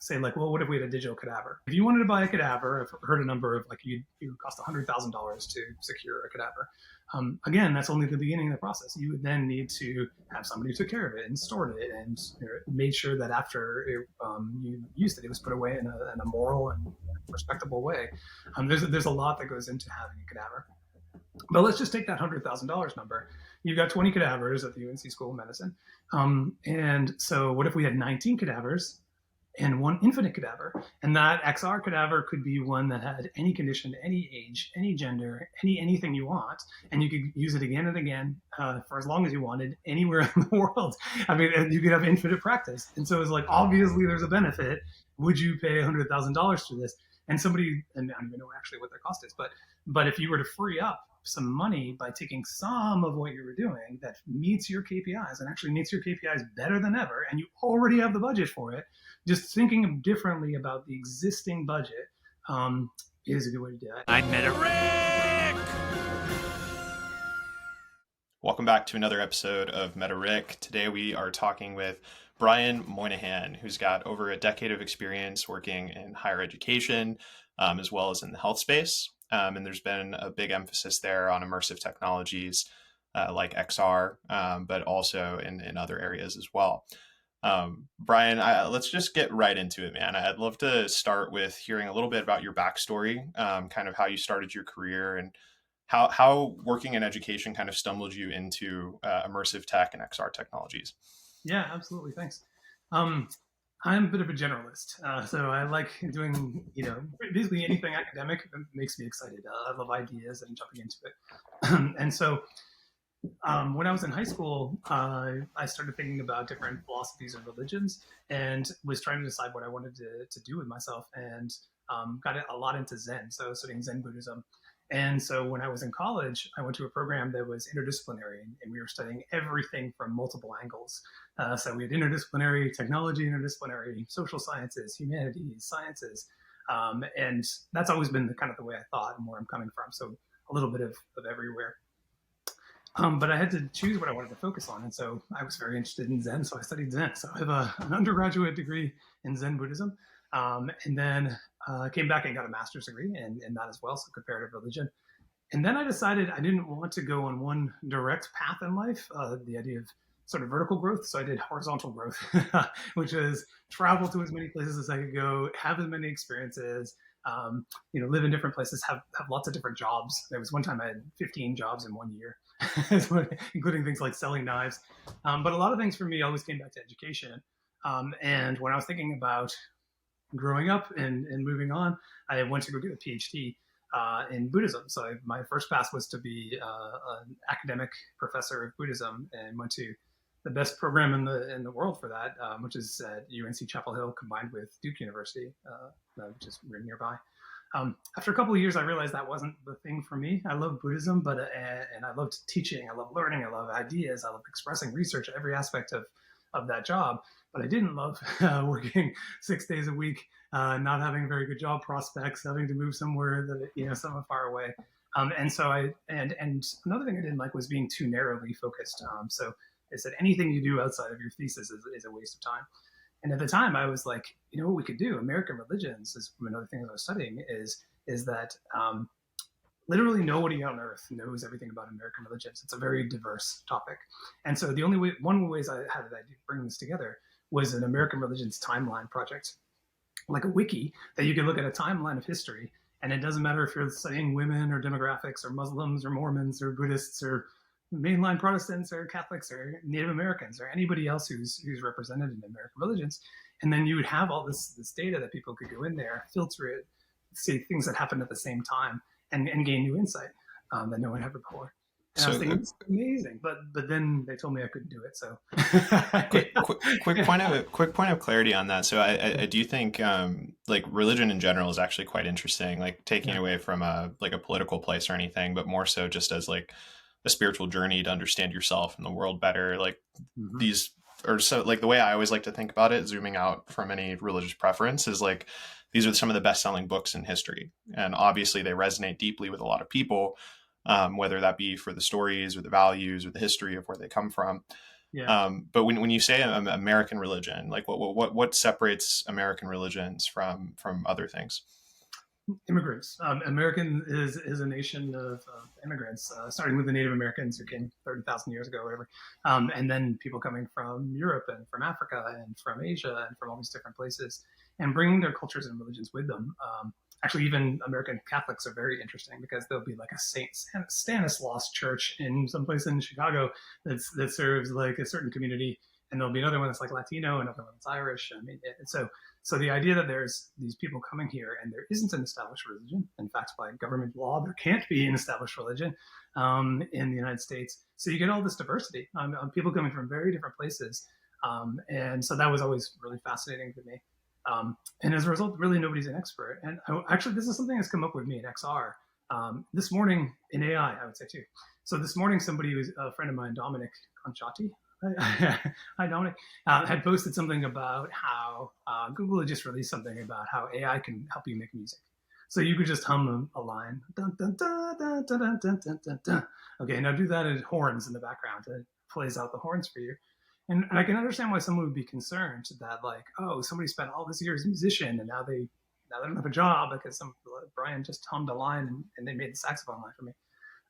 say like, well, what if we had a digital cadaver? If you wanted to buy a cadaver, I've heard a number of like it would cost $100,000 to secure a cadaver. Again, that's only the beginning of the process. You would then need to have somebody who took care of it and stored it and made sure that after you used it, it was put away in a moral and respectable way. There's a lot that goes into having a cadaver. But let's just take that $100,000 number. You've got 20 cadavers at the UNC School of Medicine. And so what if we had 19 cadavers and one infinite cadaver? And that XR cadaver could be one that had any condition, any age, any gender, anything you want. And you could use it again and again for as long as you wanted, anywhere in the world. I mean, you could have infinite practice. And so it's like, obviously there's a benefit. Would you pay $100,000 for this? And somebody, and I don't even know actually what their cost is, but if you were to free up some money by taking some of what you were doing that meets your KPIs and actually meets your KPIs better than ever, and you already have the budget for it, just thinking differently about the existing budget is a good way to do it. I'm Meta-Rick! Welcome back to another episode of Meta-Rick. Today we are talking with Brian Moynihan, who's got over a decade of experience working in higher education, as well as in the health space. And there's been a big emphasis there on immersive technologies like XR, but also in other areas as well. Brian, let's just get right into it, man. I'd love to start with hearing a little bit about your backstory, kind of how you started your career and how working in education kind of stumbled you into immersive tech and XR technologies. Yeah, absolutely. Thanks. I'm a bit of a generalist, so I like doing, basically anything academic that makes me excited. I love ideas and jumping into it. And so when I was in high school, I started thinking about different philosophies and religions and was trying to decide what I wanted to do with myself, and got a lot into Zen, so studying Zen Buddhism. And so when I was in college, I went to a program that was interdisciplinary, and we were studying everything from multiple angles. So we had interdisciplinary technology, interdisciplinary social sciences, humanities, sciences. And that's always been the way I thought and where I'm coming from. So a little bit of everywhere. But I had to choose what I wanted to focus on. And so I was very interested in Zen, so I studied Zen. So I have an undergraduate degree in Zen Buddhism. And then came back and got a master's degree in that as well, so comparative religion. And then I decided I didn't want to go on one direct path in life, the idea of sort of vertical growth. So I did horizontal growth, which is travel to as many places as I could go, have as many experiences, live in different places, have lots of different jobs. There was one time I had 15 jobs in 1 year, including things like selling knives. But a lot of things for me always came back to education. And when I was thinking about growing up and moving on, I went to go get a PhD in Buddhism. So my first pass was to be an academic professor of Buddhism, and went to the best program in the world for that, which is at UNC Chapel Hill combined with Duke University, which is right nearby. After a couple of years, I realized that wasn't the thing for me. I love Buddhism, and I loved teaching. I love learning. I love ideas. I love expressing research, every aspect of that job. But I didn't love working 6 days a week, not having very good job prospects, having to move somewhere that somewhere far away. And so and another thing I didn't like was being too narrowly focused. So they said anything you do outside of your thesis is a waste of time. And at the time, I was like, what we could do? American religions is another thing that I was studying is that literally nobody on earth knows everything about American religions. It's a very diverse topic. And so one of the ways I had to bring this together was an American religions timeline project, like a wiki that you can look at a timeline of history. And it doesn't matter if you're studying women or demographics or Muslims or Mormons or Buddhists or mainline Protestants or Catholics or Native Americans or anybody else who's represented in American religions. And then you would have all this data that people could go in there, filter it, see things that happened at the same time, and gain new insight that no one had before. And I was thinking, it's amazing, but then they told me I couldn't do it. So, quick point of clarity on that. So, I do think like religion in general is actually quite interesting. Like taking away from a political place or anything, but more so just as like a spiritual journey to understand yourself and the world better. Like these, or so like the way I always like to think about it, zooming out from any religious preference, is like these are some of the best-selling books in history, and obviously they resonate deeply with a lot of people. Whether that be for the stories or the values or the history of where they come from. Yeah. But when you say American religion, like what separates American religions from other things? Immigrants. American is a nation of immigrants, starting with the Native Americans who came 30,000 years ago, or whatever, and then people coming from Europe and from Africa and from Asia and from all these different places, and bringing their cultures and religions with them. Actually, even American Catholics are very interesting because there'll be like a Saint Stanislaus church in some place in Chicago that serves like a certain community, and there'll be another one that's like Latino, another one that's Irish. I mean, so the idea that there's these people coming here and there isn't an established religion. In fact, by government law, there can't be an established religion in the United States. So you get all this diversity, people coming from very different places. And so that was always really fascinating to me. And as a result, really nobody's an expert. And actually, this is something that's come up with me at XR. This morning in AI, I would say too. So this morning, somebody was a friend of mine, Dominic Conchati. Hi, Dominic. Had posted something about how Google had just released something about how AI can help you make music. So you could just hum a line. Dun, dun, dun, dun, dun, dun, dun, dun, dun. Okay, now do that in horns in the background. It plays out the horns for you. And I can understand why someone would be concerned that, like, oh, somebody spent all this year as a musician and now they don't have a job because Brian just hummed a line and they made the saxophone line for me.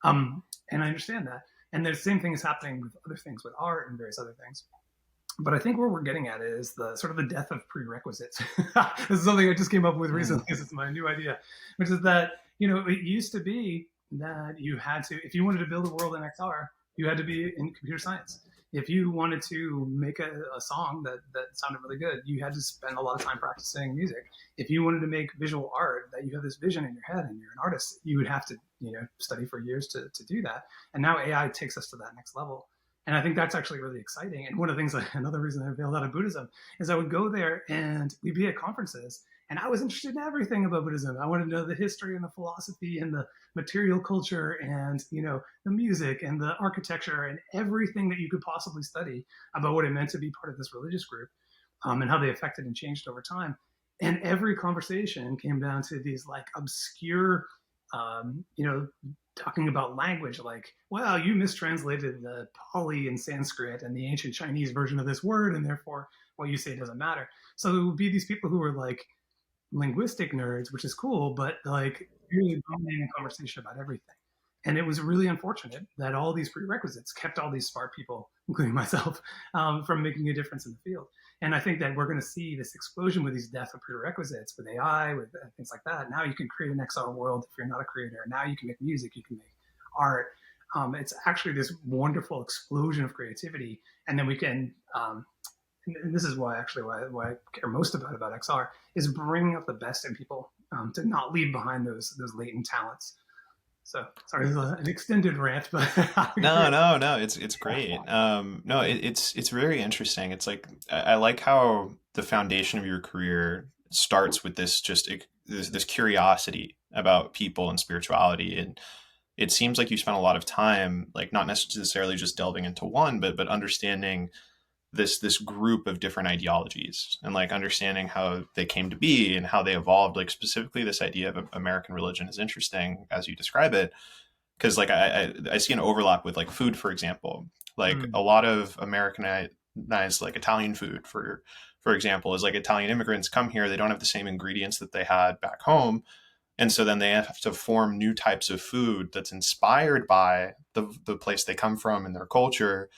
And I understand that. And the same thing is happening with other things, with art and various other things. But I think where we're getting at is the sort of the death of prerequisites. This is something I just came up with recently. This is my new idea, which is that, it used to be that you had to, if you wanted to build a world in XR, you had to be in computer science. If you wanted to make a song that sounded really good, you had to spend a lot of time practicing music. If you wanted to make visual art, that you have this vision in your head and you're an artist, you would have to, study for years to do that. And now AI takes us to that next level. And I think that's actually really exciting. And one of the things, another reason I bailed out of Buddhism is I would go there and we'd be at conferences and I was interested in everything about Buddhism. I wanted to know the history and the philosophy and the material culture and, the music and the architecture and everything that you could possibly study about what it meant to be part of this religious group, and how they affected and changed over time. And every conversation came down to these like obscure, talking about language, like, well, you mistranslated the Pali in Sanskrit and the ancient Chinese version of this word, and therefore what you say doesn't matter. So there would be these people who were like linguistic nerds, which is cool, but like really dominating a conversation about everything. And it was really unfortunate that all these prerequisites kept all these smart people, including myself, from making a difference in the field. And I think that we're going to see this explosion with these death of prerequisites with AI, with things like that. Now you can create an XR world if you're not a creator. Now you can make music, you can make art. It's actually this wonderful explosion of creativity. And then we can, and this is why I care most about XR, is bringing up the best in people, to not leave behind those latent talents. So sorry, this is an extended rant, but No, it's great. No, it's very interesting. It's like I like how the foundation of your career starts with this curiosity about people and spirituality, and it seems like you spent a lot of time, like not necessarily just delving into one, but understanding this group of different ideologies and like understanding how they came to be and how they evolved. Like specifically this idea of American religion is interesting as you describe it, because like I see an overlap with like food, for example. Like a lot of Americanized like Italian food, for example, is like Italian immigrants come here, they don't have the same ingredients that they had back home, and so then they have to form new types of food that's inspired by the place they come from and their culture,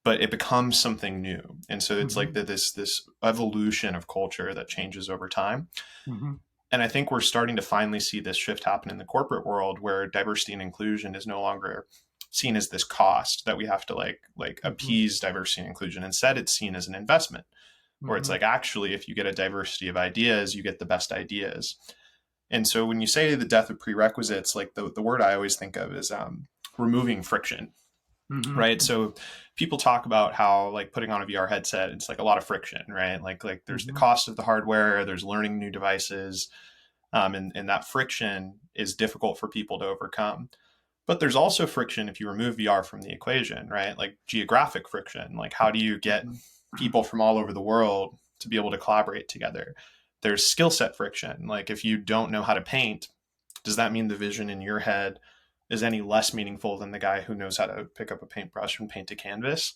but it becomes something new. And so it's like this evolution of culture that changes over time. And I think we're starting to finally see this shift happen in the corporate world, where diversity and inclusion is no longer seen as this cost that we have to like appease diversity and inclusion. Instead, it's seen as an investment, where it's like, actually, if you get a diversity of ideas, you get the best ideas. And so when you say the death of prerequisites, like the word I always think of is removing friction. Right. So people talk about how like putting on a VR headset, it's like a lot of friction, right? Like there's the cost of the hardware, there's learning new devices, and that friction is difficult for people to overcome. But there's also friction if you remove VR from the equation, right? Like geographic friction, like how do you get people from all over the world to be able to collaborate together? There's skill set friction. Like if you don't know how to paint, does that mean the vision in your head is any less meaningful than the guy who knows how to pick up a paintbrush and paint a canvas?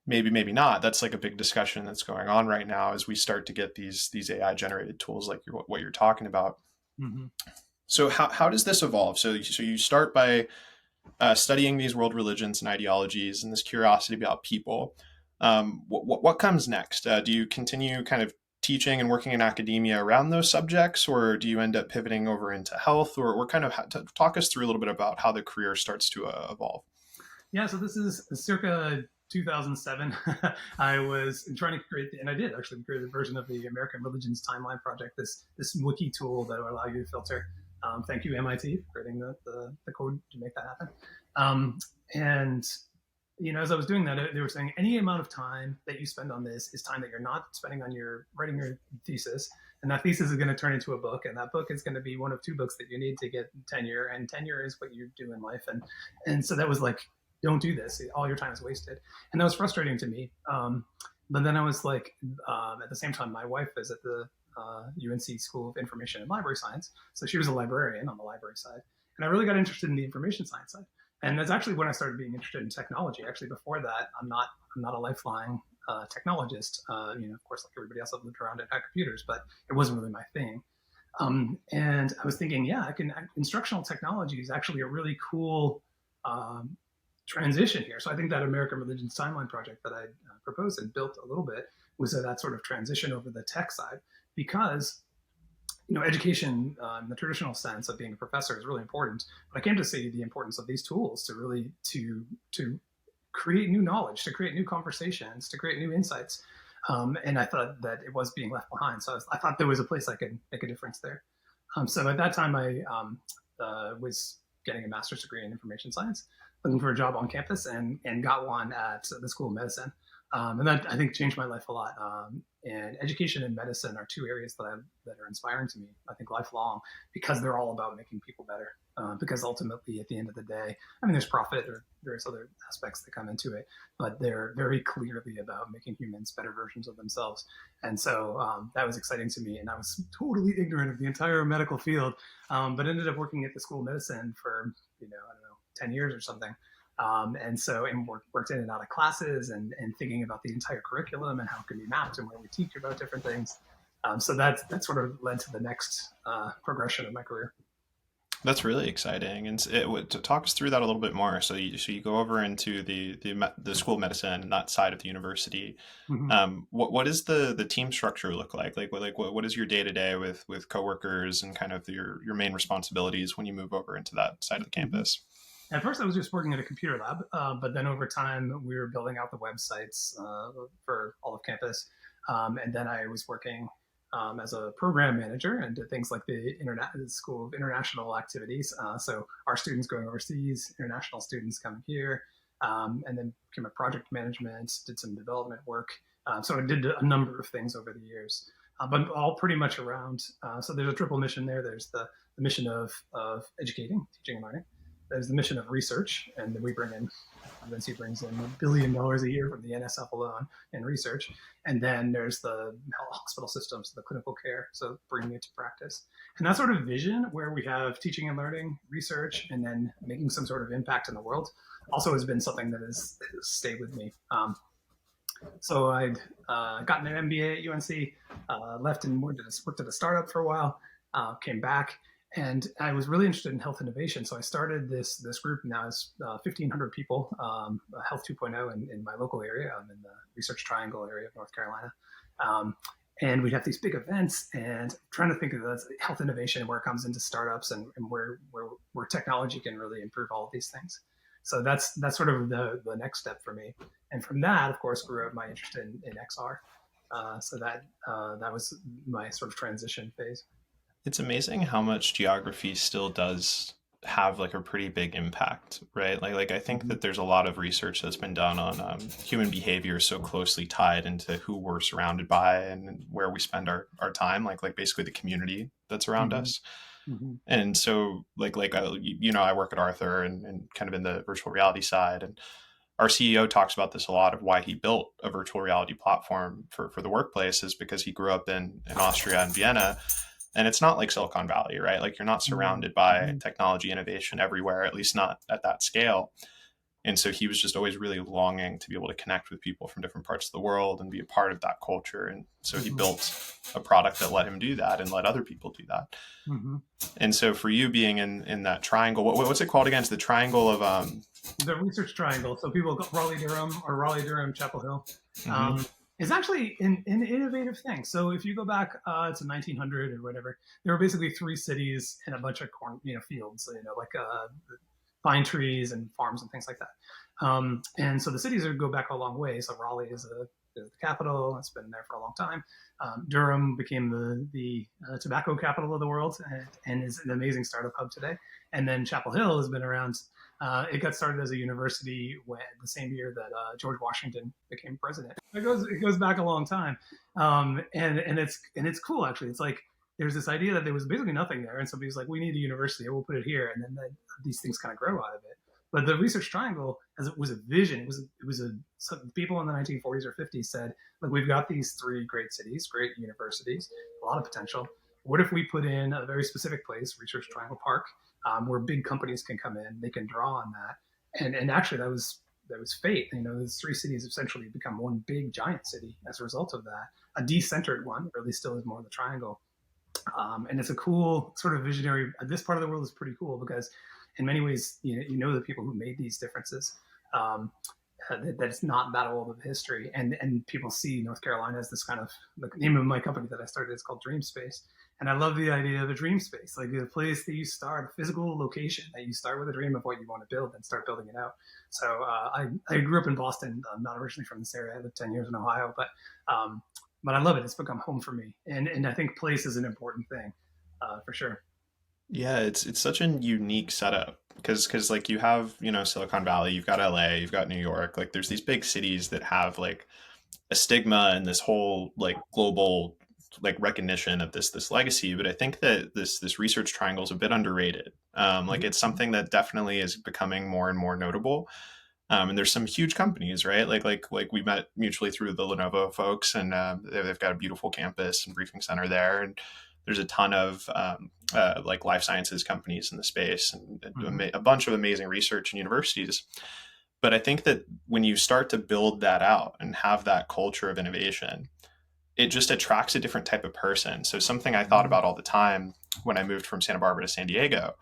maybe not. That's like a big discussion that's going on right now as we start to get these AI generated tools like what you're talking about. Hmm. So how does this evolve? So you start by studying these world religions and ideologies and this curiosity about people. What comes next? Do you continue kind of teaching and working in academia around those subjects, or do you end up pivoting over into health, or kind of talk us through a little bit about how the career starts to evolve? Yeah, so this is circa 2007. I was trying to create, and I did actually create a version of the American Religions Timeline Project, this wiki tool that will allow you to filter. Thank you, MIT, for creating the code to make that happen. And as I was doing that, they were saying any amount of time that you spend on this is time that you're not spending on your writing your thesis, and that thesis is going to turn into a book, and that book is going to be one of two books that you need to get tenure, and tenure is what you do in life, and so that was like, don't do this. All your time is wasted. And that was frustrating to me. But then I was like, at the same time, my wife is at the UNC School of Information and Library Science. So she was a librarian on the library side. And I really got interested in the information science side. And that's actually when I started being interested in technology. Actually, before that, I'm not a lifelong technologist. Of course, like everybody else, I've lived around and had computers, but it wasn't really my thing. And I was thinking, yeah, instructional technology is actually a really cool transition here. So I think that American Religions Timeline project that I proposed and built a little bit was that sort of transition over the tech side, because education in the traditional sense of being a professor is really important. But I came to see the importance of these tools to really to create new knowledge, to create new conversations, to create new insights. And I thought that it was being left behind. So I thought there was a place I could make a difference there. So at that time, I was getting a master's degree in information science, looking for a job on campus, and got one at the School of Medicine. And that, I think, changed my life a lot. And education and medicine are two areas that are inspiring to me, I think, lifelong, because they're all about making people better. Because ultimately, at the end of the day, I mean, there's profit or various other aspects that come into it, but they're very clearly about making humans better versions of themselves. And so that was exciting to me. And I was totally ignorant of the entire medical field, but ended up working at the School of Medicine for, I don't know, 10 years or something. And worked in and out of classes and thinking about the entire curriculum and how it can be mapped and where we teach about different things. So that sort of led to the next progression of my career. That's really exciting, and to talk us through that a little bit more. So you go over into the School of Medicine and that side of the university. Mm-hmm. What does the team structure look like? What is your day to day with coworkers and kind of your main responsibilities when you move over into that side of the campus? At first, I was just working at a computer lab, but then over time, we were building out the websites for all of campus. And then I was working as a program manager and did things like the School of International Activities. So our students going overseas, international students coming here, and then became a project management, did some development work. So I did a number of things over the years, but all pretty much around. So there's a triple mission there. There's the mission of educating, teaching and learning. There's the mission of research, and then UNC brings in $1 billion a year from the NSF alone in research. And then there's the hospital systems, the clinical care, so bringing it to practice. And that sort of vision where we have teaching and learning, research, and then making some sort of impact in the world also has been something that has stayed with me. So I'd gotten an MBA at UNC, left and worked at a startup for a while, came back, and I was really interested in health innovation. So I started this group. Now it's 1,500 people, Health 2.0 in my local area. I'm in the Research Triangle area of North Carolina. And we'd have these big events, and trying to think of the health innovation, where it comes into startups, and where technology can really improve all of these things. So that's sort of the next step for me. And from that, of course, grew out my interest in XR. So that was my sort of transition phase. It's amazing how much geography still does have like a pretty big impact, right? Like I think that there's a lot of research that's been done on human behavior so closely tied into who we're surrounded by and where we spend our time, like basically the community that's around Mm-hmm. us. Mm-hmm. And so I work at Arthur and kind of in the virtual reality side, and our CEO talks about this a lot of why he built a virtual reality platform for the workplace is because he grew up in Austria and Vienna. And it's not like Silicon Valley, right? Like you're not surrounded by technology innovation everywhere, at least not at that scale. And so he was just always really longing to be able to connect with people from different parts of the world and be a part of that culture. And so he built a product that let him do that and let other people do that. And so for you being in that triangle, what's it called again? It's the triangle of the research triangle. So people go Raleigh Durham or Raleigh Durham Chapel Hill. Is actually an innovative thing. So if you go back to 1900 or whatever, there were basically 3 cities and a bunch of corn, fields, like pine trees and farms and things like that. And so the cities go back a long way. So Raleigh is the capital. It's been there for a long time. Durham became the tobacco capital of the world and is an amazing startup hub today. And then Chapel Hill has been around. It got started as a university the same year that George Washington became president. It goes back a long time, and it's cool actually. It's like there's this idea that there was basically nothing there, and somebody's like, we need a university, we'll put it here, and then these things kind of grow out of it. But the Research Triangle, as it was a vision, it was some people in the 1940s or 50s said, look, we've got these 3 great cities, great universities, a lot of potential. What if we put in a very specific place, Research Triangle Park, where big companies can come in, they can draw on that, and actually that was fate. Those 3 cities essentially become one big giant city as a result of that, a decentered one, or at least still is more the triangle. And it's a cool sort of visionary. This part of the world is pretty cool because, in many ways, the people who made these differences. That it's not that old of history, and people see North Carolina as this kind of, the name of my company that I started is called Dreamspace, and I love the idea of a dream space, like the place that you start, a physical location that you start with a dream of what you want to build and start building it out. So I grew up in Boston. I'm not originally from this area. I lived 10 years in Ohio, but I love it. It's become home for me, and I think place is an important thing for sure. Yeah, it's such a unique setup because like you have, Silicon Valley, you've got LA, you've got New York, like there's these big cities that have like a stigma and this whole like global like recognition of this legacy. But I think that this research triangle is a bit underrated. Like it's something that definitely is becoming more and more notable. And there's some huge companies, right? Like we met mutually through the Lenovo folks, and they've got a beautiful campus and briefing center there. And there's a ton of like life sciences companies in the space, and a bunch of amazing research and universities. But I think that when you start to build that out and have that culture of innovation, it just attracts a different type of person. So something I thought about all the time when I moved from Santa Barbara to San Diego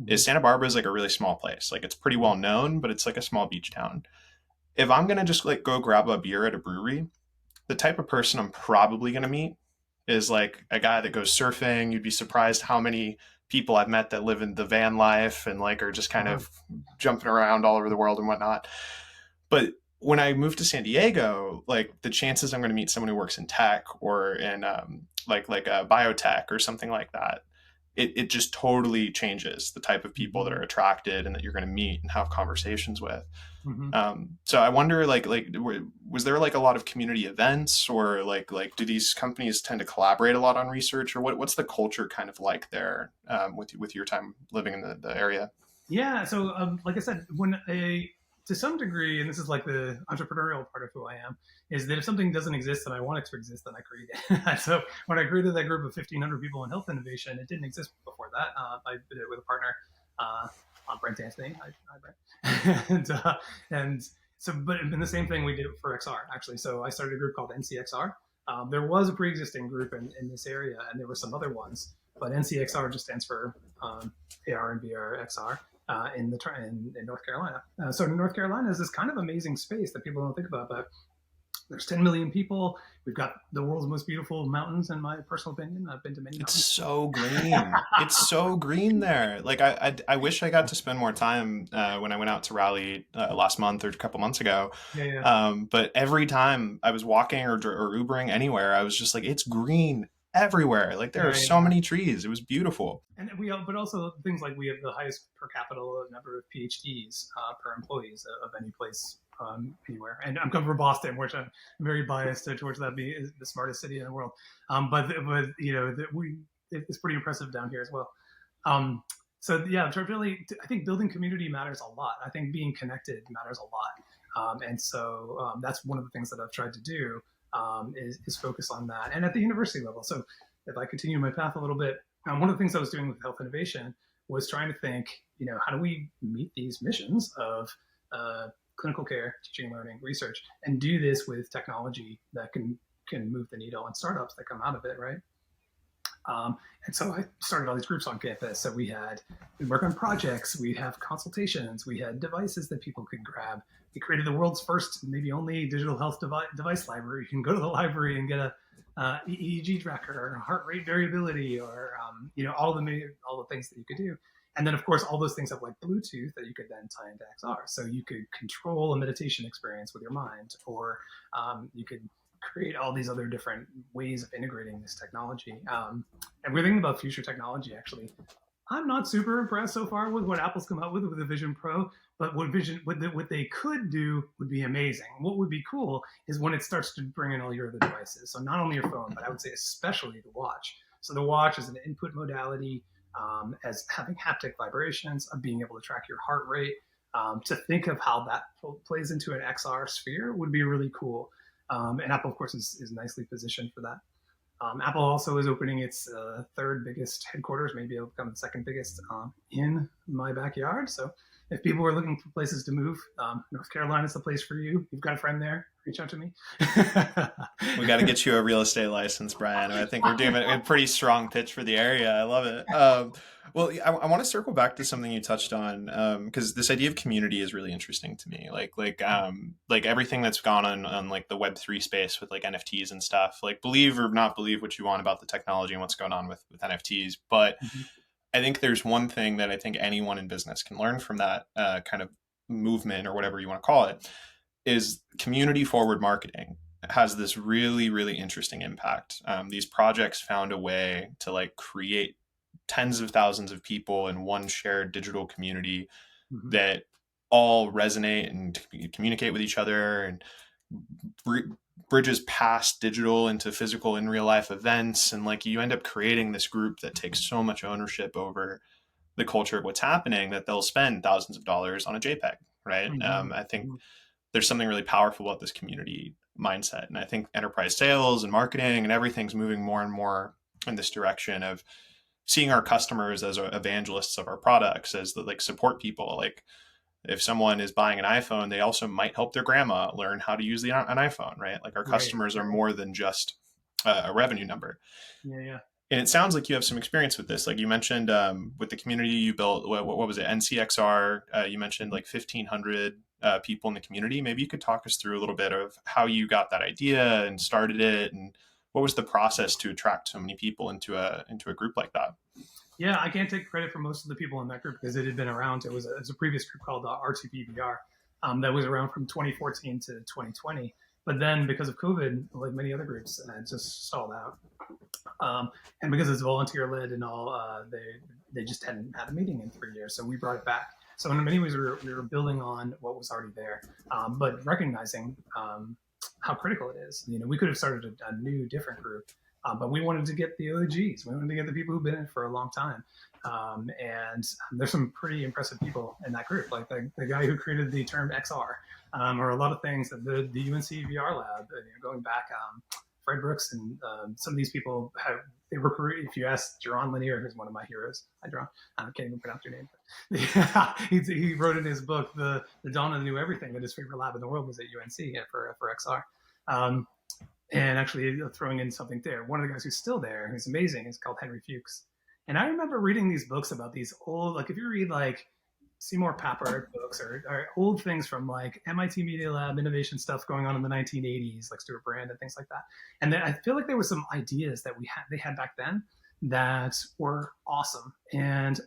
is Santa Barbara is like a really small place. Like it's pretty well known, but it's like a small beach town. If I'm going to just like go grab a beer at a brewery, the type of person I'm probably going to meet is like a guy that goes surfing. You'd be surprised how many people I've met that live in the van life and like are just kind of jumping around all over the world and whatnot. But when I moved to San Diego, like the chances I'm going to meet someone who works in tech or in like a biotech or something like that, it just totally changes the type of people that are attracted and that you're going to meet and have conversations with. So I wonder, like, was there like a lot of community events, or like do these companies tend to collaborate a lot on research, or what's the culture kind of like there with your time living in the area? Yeah. So like I said, to some degree, and this is like the entrepreneurial part of who I am, is that if something doesn't exist and I want it to exist, then I create it. So when I created that group of 1,500 people in health innovation, it didn't exist before that. I did it with a partner, Brent Anthony. Hi Brent. And so, but in the same thing we did for XR actually. So I started a group called NCXR. There was a pre-existing group in this area, and there were some other ones, but NCXR just stands for AR and VR XR. In North Carolina. So North Carolina is this kind of amazing space that people don't think about, but there's 10 million people. We've got the world's most beautiful mountains, in my personal opinion. I've been to many mountains. It's so green. It's so green there. Like I wish I got to spend more time when I went out to Raleigh last month or a couple months ago. Yeah. But every time I was walking or Ubering anywhere, I was just like, it's green everywhere. Like there are so many trees. It was beautiful. And but also things like we have the highest per capita number of PhDs per employees of any place anywhere. And I'm coming from Boston, which I'm very biased towards that being the smartest city in the world. But it's pretty impressive down here as well. So yeah, really, I think building community matters a lot. I think being connected matters a lot. And so that's one of the things that I've tried to do. Is focus on that, and at the university level. So if I continue my path a little bit, one of the things I was doing with health innovation was trying to think, how do we meet these missions of clinical care, teaching, learning, research, and do this with technology that can move the needle and startups that come out of it, right? And so I started all these groups on campus. So we'd work on projects, we'd have consultations, we had devices that people could grab. We created the world's first, maybe only digital health device library. You can go to the library and get a EEG tracker or heart rate variability, or all the things that you could do. And then, of course, all those things have like Bluetooth that you could then tie into XR. So you could control a meditation experience with your mind, or you could create all these other different ways of integrating this technology. And we're thinking about future technology, actually. I'm not super impressed so far with what Apple's come out with the Vision Pro, but what they could do would be amazing. What would be cool is when it starts to bring in all your other devices. So not only your phone, but I would say especially the watch. So the watch is an input modality, as having haptic vibrations, of being able to track your heart rate. To think of how that plays into an XR sphere would be really cool. And Apple, of course, is nicely positioned for that. Apple also is opening its third biggest headquarters, maybe it'll become the second biggest, in my backyard. So if people are looking for places to move, North Carolina is the place for you. You've got a friend there, reach out to me. We got to get you a real estate license, Brian. I think we're doing a pretty strong pitch for the area. I love it. Well, I want to circle back to something you touched on, because this idea of community is really interesting to me. Like everything that's gone on like the Web3 space with like NFTs and stuff. Like, believe or not believe what you want about the technology and what's going on with NFTs, but I think there's one thing that I think anyone in business can learn from that kind of movement, or whatever you want to call it, is community forward marketing has this really, really interesting impact. These projects found a way to like create tens of thousands of people in one shared digital community that all resonate and communicate with each other, and bridges past digital into physical in real life events. And like, you end up creating this group that takes so much ownership over the culture of what's happening that they'll spend thousands of dollars on a JPEG, right? I think there's something really powerful about this community mindset. And I think enterprise sales and marketing and everything's moving more and more in this direction of seeing our customers as evangelists of our products, as the like support people. Like, if someone is buying an iPhone, they also might help their grandma learn how to use an iPhone, right? Like, our customers are more than just a revenue number. Yeah. And it sounds like you have some experience with this. Like you mentioned, with the community you built, what was it? NCXR. You mentioned like 1,500 people in the community. Maybe you could talk us through a little bit of how you got that idea and started it, and what was the process to attract so many people into a group like that? Yeah, I can't take credit for most of the people in that group because it had been around. It was a previous group called R2PBR, that was around from 2014 to 2020. But then, because of COVID, like many other groups, it just stalled out. And because it's volunteer led and all, they just hadn't had a meeting in 3 years, so we brought it back. So in many ways, we were building on what was already there, but recognizing how critical it is. We could have started a new, different group, but we wanted to get the OGs. We wanted to get the people who've been in it for a long time. And there's some pretty impressive people in that group, like the guy who created the term XR, or a lot of things that the UNC VR lab, going back, Fred Brooks and some of these people they were, if you ask Jaron Lanier, who's one of my heroes. Hi, Jaron. I can't even pronounce your name. But he wrote in his book, The Dawn of the New Everything, that his favorite lab in the world was at UNC for XR. And actually throwing in something there, one of the guys who's still there, who's amazing, is called Henry Fuchs. And I remember reading these books about these old, like if you read like Seymour Papert books or old things from like MIT Media Lab innovation stuff going on in the 1980s, like Stuart Brand and things like that. And then I feel like there were some ideas that they had back then that were awesome, and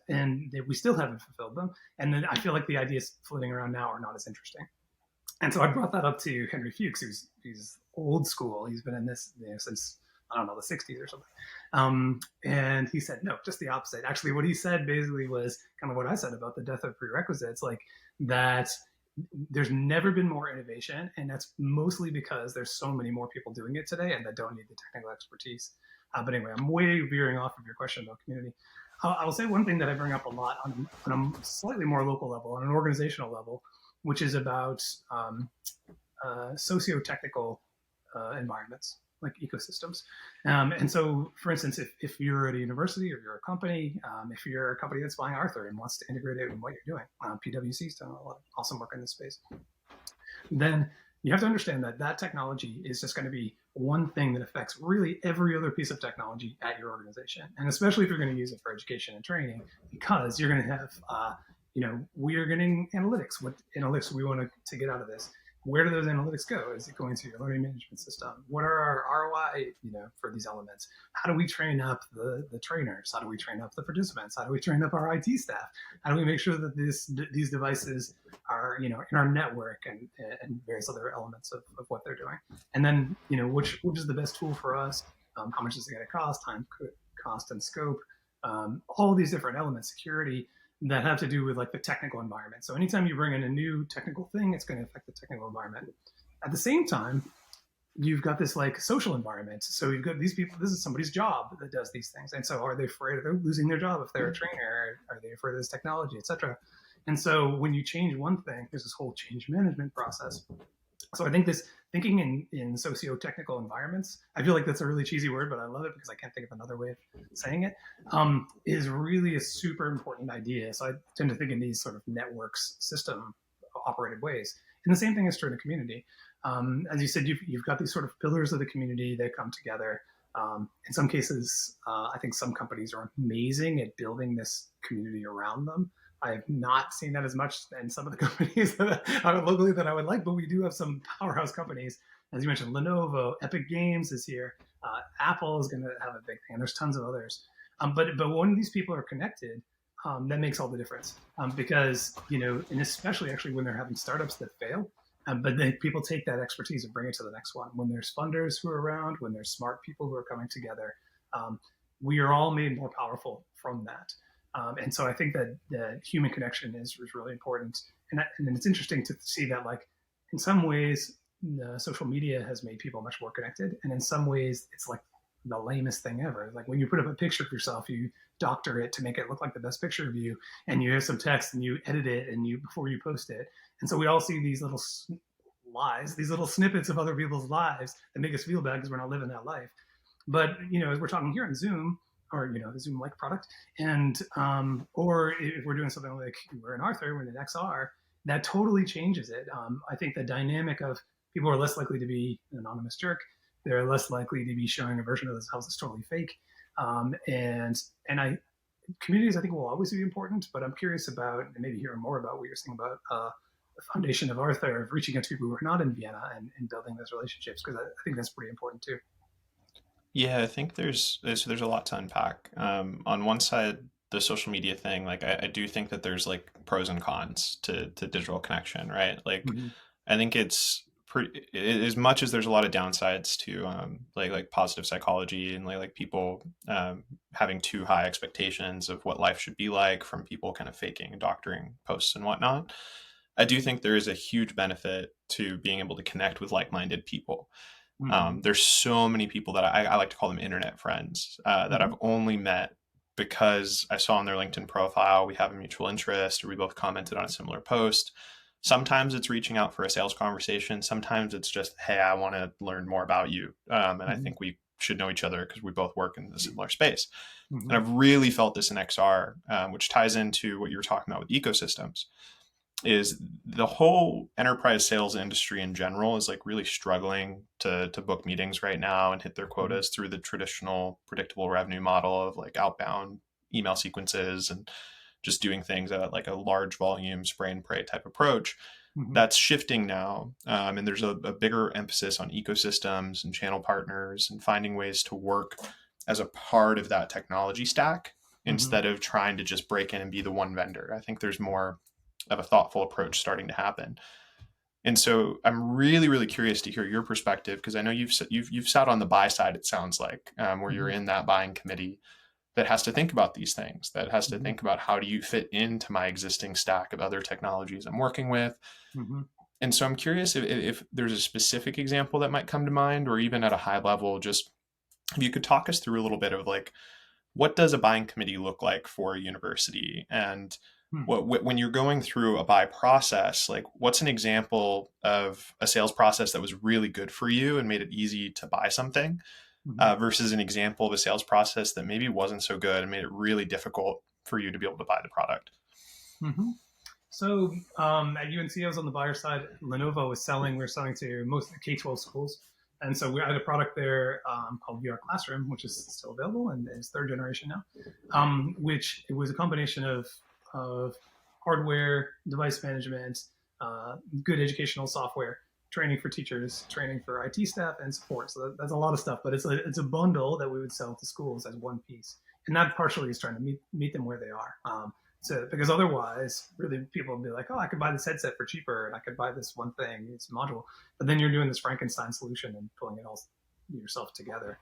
we still haven't fulfilled them. And then I feel like the ideas floating around now are not as interesting. And so I brought that up to Henry Fuchs, who's old school. He's been in this since, I don't know, the 60s or something. And he said, no, just the opposite. Actually, what he said basically was kind of what I said about the death of prerequisites, like that there's never been more innovation. And that's mostly because there's so many more people doing it today and that don't need the technical expertise. But anyway, I'm way veering off of your question about community. I'll say one thing that I bring up a lot on a slightly more local level, on an organizational level, which is about socio-technical environments. like ecosystems. And so, for instance, if you're at a university or you're a company, if you're a company that's buying Arthur and wants to integrate it in what you're doing, PwC's done a lot of awesome work in this space, then you have to understand that that technology is just going to be one thing that affects really every other piece of technology at your organization. And especially if you're going to use it for education and training, because you're going to have, we are getting analytics. What analytics we want to get out of this? Where do those analytics go? Is it going to your learning management system? What are our ROI, for these elements? How do we train up the trainers? How do we train up the participants? How do we train up our IT staff? How do we make sure that these devices are, in our network and various other elements of what they're doing? And then, which is the best tool for us? How much is it going to cost? Time, cost, and scope. All these different elements, security, that have to do with like the technical environment. So anytime you bring in a new technical thing, it's going to affect the technical environment. At the same time, you've got this like social environment. So you've got these people, this is somebody's job that does these things. And so are they afraid of losing their job if they're a trainer? Are they afraid of this technology, etc.? And so when you change one thing, there's this whole change management process. So I think this thinking in socio-technical environments, I feel like that's a really cheesy word, but I love it because I can't think of another way of saying it, is really a super important idea. So I tend to think in these sort of networks, system operated ways. And the same thing is true in a community. As you said, you've got these sort of pillars of the community that come together. In some cases, I think some companies are amazing at building this community around them. I have not seen that as much in some of the companies that are locally that I would like, but we do have some powerhouse companies. As you mentioned, Lenovo, Epic Games is here. Apple is going to have a big thing, and there's tons of others. But when these people are connected, that makes all the difference. Because, and especially actually when they're having startups that fail, but then people take that expertise and bring it to the next one. When there's funders who are around, when there's smart people who are coming together, we are all made more powerful from that. And so I think that the human connection is really important. And it's interesting to see that, like, in some ways, social media has made people much more connected. And in some ways, it's like the lamest thing ever. Like when you put up a picture of yourself, you doctor it to make it look like the best picture of you. And you have some text and you edit it before you post it. And so we all see these little lies, these little snippets of other people's lives that make us feel bad because we're not living that life. But, as we're talking here on Zoom, or the Zoom-like product, and or if we're doing something like we're in Arthur, we're in XR, that totally changes it. I think the dynamic of people are less likely to be an anonymous jerk. They're less likely to be showing a version of themselves that's totally fake. And communities, I think, will always be important. But I'm curious about, and maybe hearing more about what you're saying about the foundation of Arthur, of reaching out to people who are not in Vienna and building those relationships, because I think that's pretty important too. Yeah, I think there's a lot to unpack. On one side, the social media thing, like I do think that there's like pros and cons to digital connection, right? Like Mm-hmm. I think it's pretty, as much as there's a lot of downsides to like positive psychology and like people having too high expectations of what life should be like from people kind of faking and doctoring posts and whatnot. I do think there is a huge benefit to being able to connect with like-minded people. Mm-hmm. There's so many people that I like to call them internet friends that Mm-hmm. I've only met because I saw on their LinkedIn profile we have a mutual interest or we both commented on a similar post. Sometimes it's reaching out for a sales conversation. Sometimes it's just, hey, I want to learn more about you. And I Mm-hmm. think we should know each other because we both work in a similar space. And Mm-hmm. I've really felt this in XR, which ties into what you were talking about with ecosystems, is the whole enterprise sales industry in general is like really struggling to book meetings right now and hit their Mm-hmm. quotas through the traditional predictable revenue model of like outbound email sequences and just doing things at like a large volume spray and pray type approach. Mm-hmm. That's shifting now, and there's a bigger emphasis on ecosystems and channel partners and finding ways to work as a part of that technology stack Mm-hmm. instead of trying to just break in and be the one vendor. I think there's more of a thoughtful approach starting to happen. And so I'm really, really curious to hear your perspective because I know you've sat on the buy side. It sounds like where you're Mm-hmm. in that buying committee that has to think about these things, that has to Mm-hmm. think about how do you fit into my existing stack of other technologies I'm working with. Mm-hmm. And so I'm curious if there's a specific example that might come to mind, or even at a high level, just if you could talk us through a little bit of like what does a buying committee look like for a university, and Hmm. When you're going through a buy process, like what's an example of a sales process that was really good for you and made it easy to buy something, Mhm. versus an example of a sales process that maybe wasn't so good and made it really difficult for you to be able to buy the product? Mhm. So at UNC, I was on the buyer side. Lenovo was selling. We were selling to most K-12 schools, and so we had a product there called VR Classroom, which is still available and is third generation now. Which it was a combination of hardware, device management, good educational software, training for teachers, training for IT staff, and support. So that's a lot of stuff, but it's a bundle that we would sell to schools as one piece, and that partially is trying to meet them where they are. So because otherwise, really, people would be like, "Oh, I could buy this headset for cheaper, and I could buy this one thing, it's a module." But then you're doing this Frankenstein solution and pulling it all yourself together.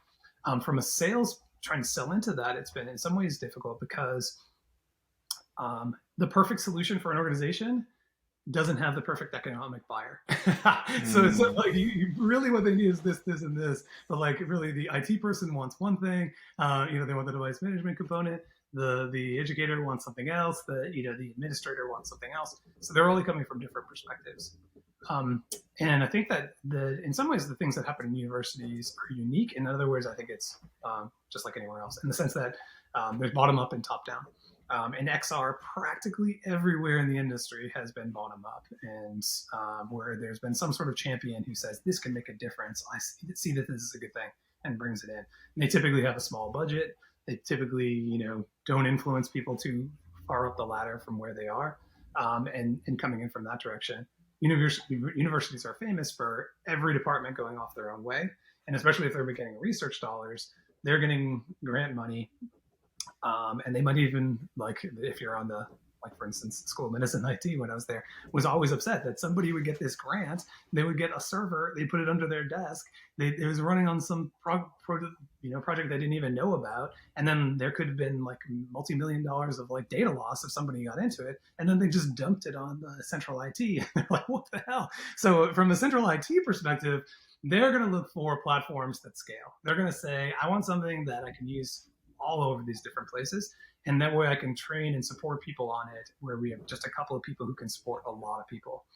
From a sales trying to sell into that, it's been in some ways difficult because the perfect solution for an organization doesn't have the perfect economic buyer. So it's Mm. like you really what they need is this, and this. But like really, the IT person wants one thing. They want the device management component. The educator wants something else. The administrator wants something else. So they're only coming from different perspectives. And I think that in some ways the things that happen in universities are unique. In other words, I think it's just like anywhere else in the sense that there's bottom up and top down. In XR, practically everywhere in the industry has been bottom up, and where there's been some sort of champion who says this can make a difference. I see that this is a good thing and brings it in. And they typically have a small budget. They typically, don't influence people too far up the ladder from where they are, and coming in from that direction. Universities are famous for every department going off their own way, and especially if they're getting research dollars, they're getting grant money, and they might even, like, if you're on the, like, for instance, School of Medicine IT, when I was there, was always upset that somebody would get this grant, they would get a server, they put it under their desk, it was running on some project they didn't even know about, and then there could have been like multi-million dollars of like data loss if somebody got into it, and then they just dumped it on the central IT. They're like, what the hell? So from a central IT perspective, they're going to look for platforms that scale. They're going to say, I want something that I can use all over these different places. And that way I can train and support people on it where we have just a couple of people who can support a lot of people.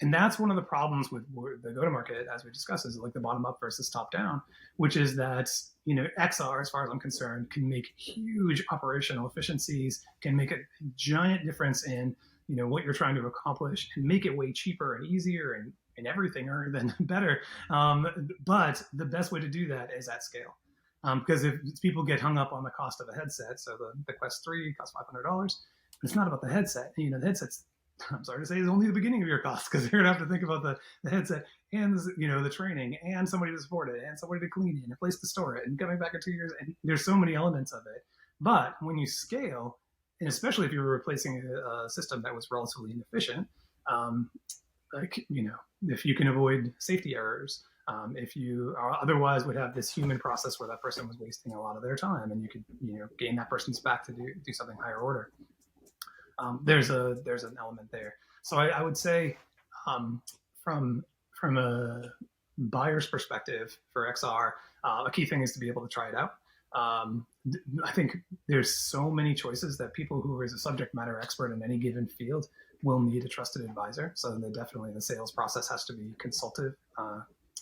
And that's one of the problems with the go-to-market, as we discussed, is like the bottom-up versus top-down, which is that, XR, as far as I'm concerned, can make huge operational efficiencies, can make a giant difference in, what you're trying to accomplish, and make it way cheaper and easier and everything, or then better. But the best way to do that is at scale. Because if people get hung up on the cost of a headset, so the Quest 3 costs $500, but it's not about the headset. The headset's, I'm sorry to say, is only the beginning of your cost, because you're going to have to think about the headset and the training and somebody to support it and somebody to clean it and a place to store it and coming back in 2 years. And there's so many elements of it. But when you scale, and especially if you're replacing a system that was relatively inefficient, um, if you can avoid safety errors, if you otherwise would have this human process where that person was wasting a lot of their time, and you could gain that person's back to do something higher order. There's an element there. So I would say, from a buyer's perspective for XR, a key thing is to be able to try it out. I think there's so many choices that people who are a subject matter expert in any given field will need a trusted advisor. So definitely the sales process has to be consultative.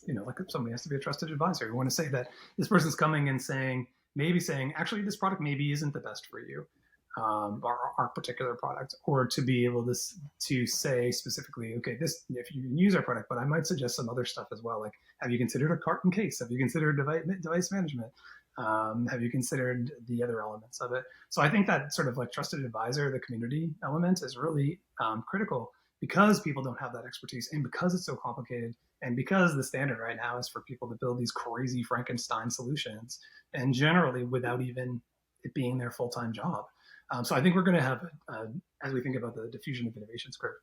Like somebody has to be a trusted advisor. You want to say that this person's coming and saying, actually, this product maybe isn't the best for you, our particular product, or to be able to say specifically, okay, this, if you can use our product, but I might suggest some other stuff as well. Like, have you considered a cart and case? Have you considered device management? Have you considered the other elements of it? So I think that sort of like trusted advisor, the community element, is really critical, because people don't have that expertise, and because it's so complicated, and because the standard right now is for people to build these crazy Frankenstein solutions, and generally without even it being their full-time job. So I think we're going to have, as we think about the diffusion of innovations curve,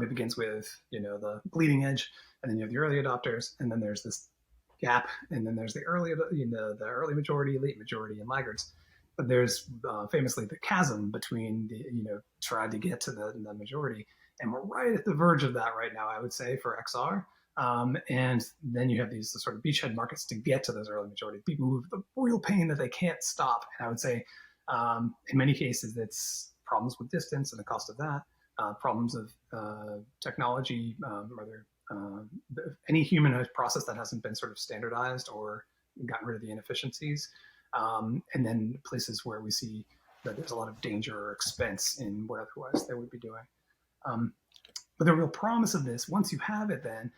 it begins with the bleeding edge, and then you have the early adopters, and then there's this gap, and then there's the early majority, late majority, and laggards. But there's famously the chasm between trying to get to the majority, and we're right at the verge of that right now, I would say, for XR. And then you have these sort of beachhead markets to get to those early majority people who have the real pain that they can't stop. And I would say, in many cases, it's problems with distance and the cost of that, problems of technology, any human process that hasn't been sort of standardized or gotten rid of the inefficiencies, and then places where we see that there's a lot of danger or expense in what otherwise they would be doing. But the real promise of this, once you have it, then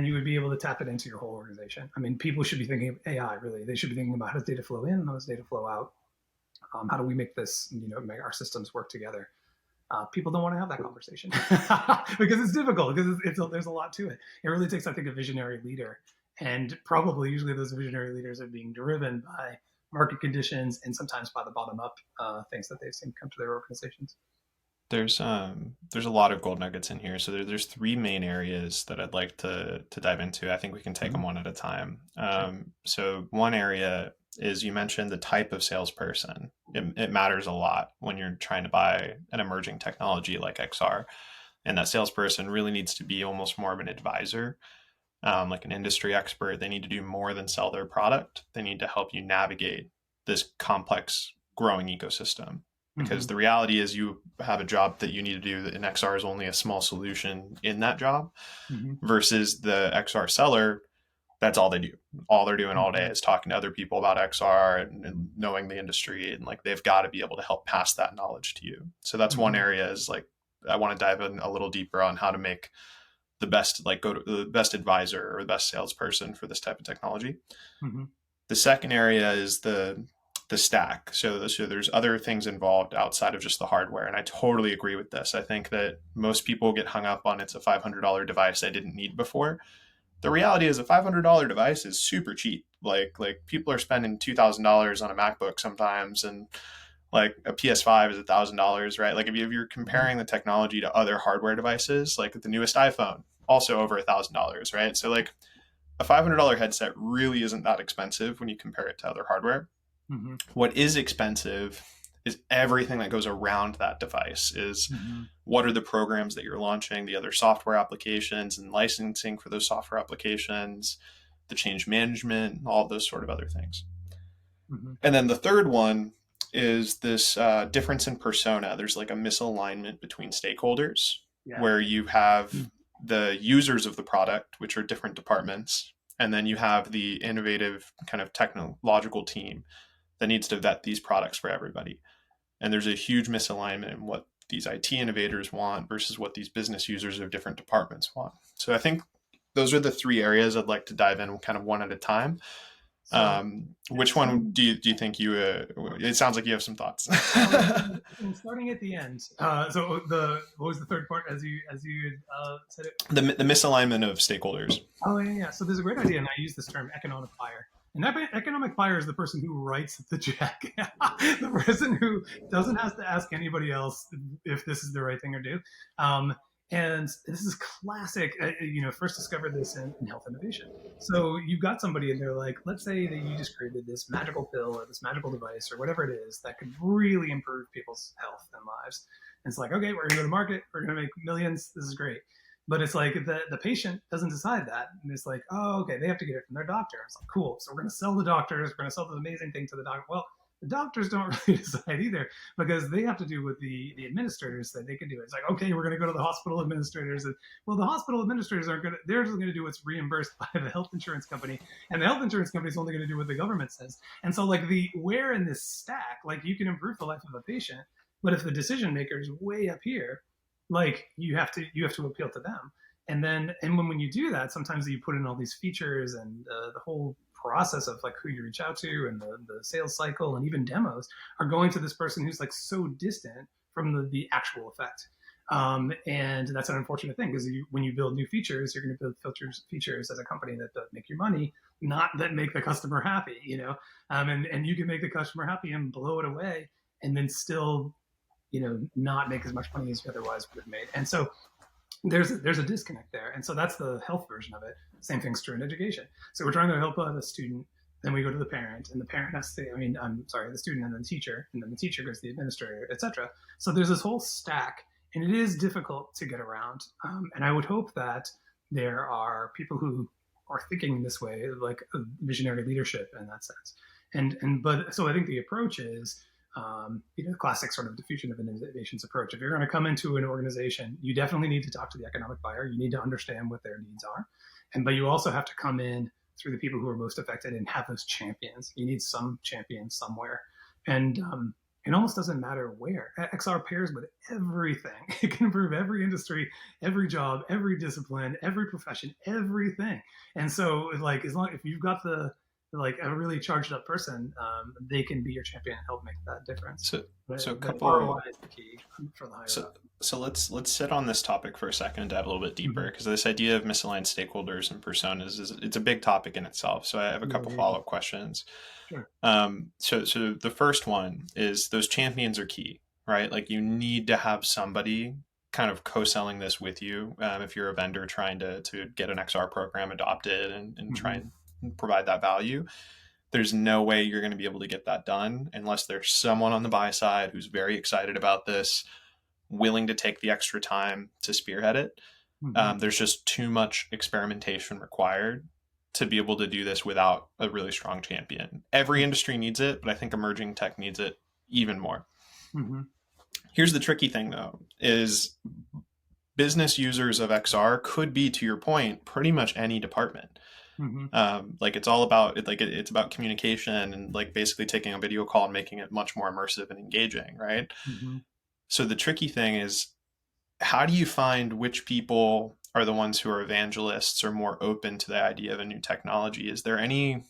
you would be able to tap it into your whole organization. I mean, people should be thinking of AI, really. They should be thinking about how does data flow in, how does data flow out? How do we make this, make our systems work together? People don't want to have that conversation because it's difficult, because there's a lot to it. It really takes, I think, a visionary leader. And probably usually those visionary leaders are being driven by market conditions and sometimes by the bottom up things that they've seen come to their organizations. There's a lot of gold nuggets in here. So there's three main areas that I'd like to dive into. I think we can take them one at a time. So one area is, you mentioned the type of salesperson. It matters a lot when you're trying to buy an emerging technology like XR. And that salesperson really needs to be almost more of an advisor, like an industry expert. They need to do more than sell their product. They need to help you navigate this complex growing ecosystem. Because the reality is, you have a job that you need to do, and XR is only a small solution in that job, versus the XR seller. That's all they do. All they're doing all day is talking to other people about XR and knowing the industry. And like, they've got to be able to help pass that knowledge to you. So that's one area, is like, I want to dive in a little deeper on how to make the best, like, go to the best advisor or the best salesperson for this type of technology. The second area is the stack. So there's other things involved outside of just the hardware. And I totally agree with this. I think that most people get hung up on, it's a $500 device I didn't need before. The reality is, a $500 device is super cheap. Like people are spending $2,000 on a MacBook sometimes, and like a PS5 is $1,000, right? Like if you're comparing the technology to other hardware devices, like the newest iPhone, also over $1,000, right? So like a $500 headset really isn't that expensive when you compare it to other hardware. What is expensive is everything that goes around that device. Is what are the programs that you're launching, the other software applications and licensing for those software applications, the change management, all of those sort of other things. And then the third one is this difference in persona. There's like a misalignment between stakeholders, where you have the users of the product, which are different departments, and then you have the innovative kind of technological team that needs to vet these products for everybody. And there's a huge misalignment in what these IT innovators want versus what these business users of different departments want. So I think those are the three areas I'd like to dive in kind of one at a time. Which one do you think it sounds like you have some thoughts. Starting at the end. So what was the third part as you said it? The misalignment of stakeholders. Oh yeah. So there's a great idea, and I use this term economic buyer. And that economic buyer is the person who writes the check, the person who doesn't have to ask anybody else if this is the right thing to do. And this is classic, first discovered this in health innovation. So you've got somebody and they're like, let's say that you just created this magical pill or this magical device or whatever it is that could really improve people's health and lives. And it's like, okay, we're going to go to market. We're going to make millions. This is great. But it's like the patient doesn't decide that. And it's like, oh, okay, they have to get it from their doctor. It's like, cool. So we're going to sell the doctors. We're going to sell this amazing thing to the doctor. Well, the doctors don't really decide either, because they have to do what the administrators say they can do. It's like, okay, we're going to go to the hospital administrators. And, well, the hospital administrators they're just going to do what's reimbursed by the health insurance company. And the health insurance company is only going to do what the government says. And so like where in this stack, like you can improve the life of a patient, but if the decision maker is way up here, like you have to appeal to them. And when you do that, sometimes you put in all these features and the whole process of like who you reach out to and the sales cycle and even demos are going to this person who's like so distant from the actual effect. And that's an unfortunate thing, because when you build new features, you're going to build features as a company that make you money, not that make the customer happy, and you can make the customer happy and blow it away and then still, not make as much money as you otherwise would have made. And so there's a disconnect there. And so that's the health version of it. Same thing's true in education. So we're trying to help out a student, then we go to the parent, and the parent has to, the student and then the teacher, and then the teacher goes to the administrator, etc. So there's this whole stack, and it is difficult to get around. And I would hope that there are people who are thinking this way, like visionary leadership in that sense. But so I think the approach is, Classic sort of diffusion of innovations approach. If you're going to come into an organization, you definitely need to talk to the economic buyer. You need to understand what their needs are, but you also have to come in through the people who are most affected and have those champions. You need some champions somewhere, and it almost doesn't matter where. XR pairs with everything. It can improve every industry, every job, every discipline, every profession, everything. And so, like, if you've got a really charged up person, they can be your champion and help make that difference. So a But couple. ROI is the key for the higher So up. so let's sit on this topic for a second and dive a little bit deeper, because this idea of misaligned stakeholders and personas it's a big topic in itself. So I have a couple follow-up questions. Sure. So the first one is those champions are key, right? Like you need to have somebody kind of co-selling this with you if you're a vendor trying to get an XR program adopted and try and provide that value. There's no way you're going to be able to get that done unless there's someone on the buy side who's very excited about this, willing to take the extra time to spearhead it. There's just too much experimentation required to be able to do this without a really strong champion. Every industry needs it, but I think emerging tech needs it even more. Here's the tricky thing, though, is business users of XR could be, to your point, pretty much any department. Like it's all about it, like it's about communication and like basically taking a video call and making it much more immersive and engaging, right? So the tricky thing is, how do you find which people are the ones who are evangelists or more open to the idea of a new technology? Is there any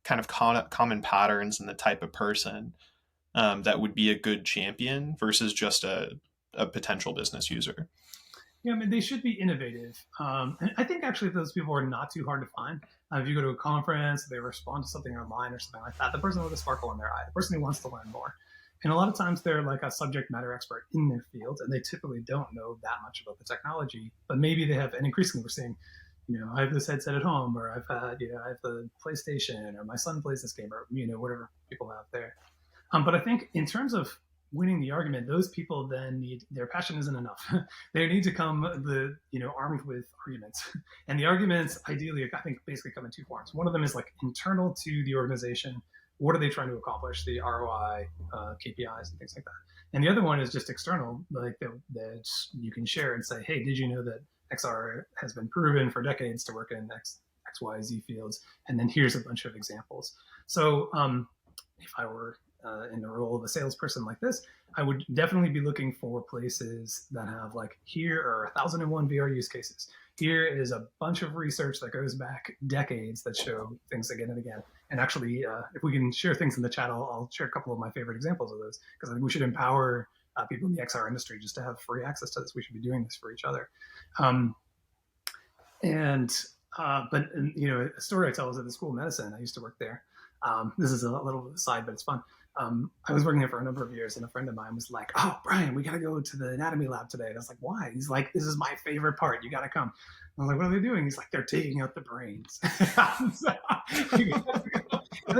kind of common patterns in the type of person that would be a good champion versus just a potential business user? Yeah, I mean, they should be innovative. And I think actually those people are not too hard to find. If you go to a conference, they respond to something online or something like that, the person with a sparkle in their eye, the person who wants to learn more. And a lot of times they're like a subject matter expert in their field, and they typically don't know that much about the technology, but maybe they have, and increasingly we're seeing, I have this headset at home, or I have the PlayStation, or my son plays this game, or, whatever people have there. But I think in terms of winning the argument, those people then their passion isn't enough. They need to come armed with arguments. And the arguments ideally, I think, basically come in two forms. One of them is like internal to the organization. What are they trying to accomplish? The ROI, KPIs, and things like that. And the other one is just external, like that you can share and say, hey, did you know that XR has been proven for decades to work in X, Y, Z fields? And then here's a bunch of examples. So if I were in the role of a salesperson like this, I would definitely be looking for places that have like, here are 1,001 VR use cases. Here is a bunch of research that goes back decades that show things again and again. And actually, if we can share things in the chat, I'll share a couple of my favorite examples of those, because I think we should empower people in the XR industry just to have free access to this. We should be doing this for each other. But a story I tell is at the School of Medicine. I used to work there. This is a little bit aside, but it's fun. I was working there for a number of years, and a friend of mine was like, "Oh, Brian, we got to go to the anatomy lab today." And I was like, "Why?" He's like, "This is my favorite part. You got to come." I was like, "What are they doing?" He's like, "They're taking out the brains." They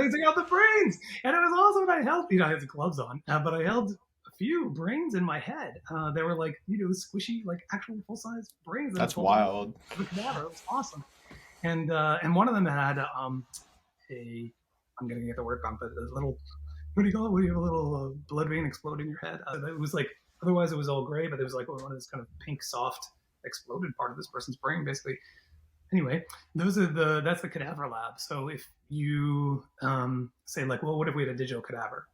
took out the brains, and it was awesome. And I held, I had the gloves on, but I held a few brains in my head. They were like, squishy, like actual full size brains. That's wild. The cadaver. It was awesome. And one of them had I'm going to get the word wrong, but a little, what do you call it? When you have a little blood vein explode in your head? It was like, otherwise it was all gray, but it was like one of this kind of pink, soft, exploded part of this person's brain, basically. Anyway, that's the cadaver lab. So if you say like, well, what if we had a digital cadaver?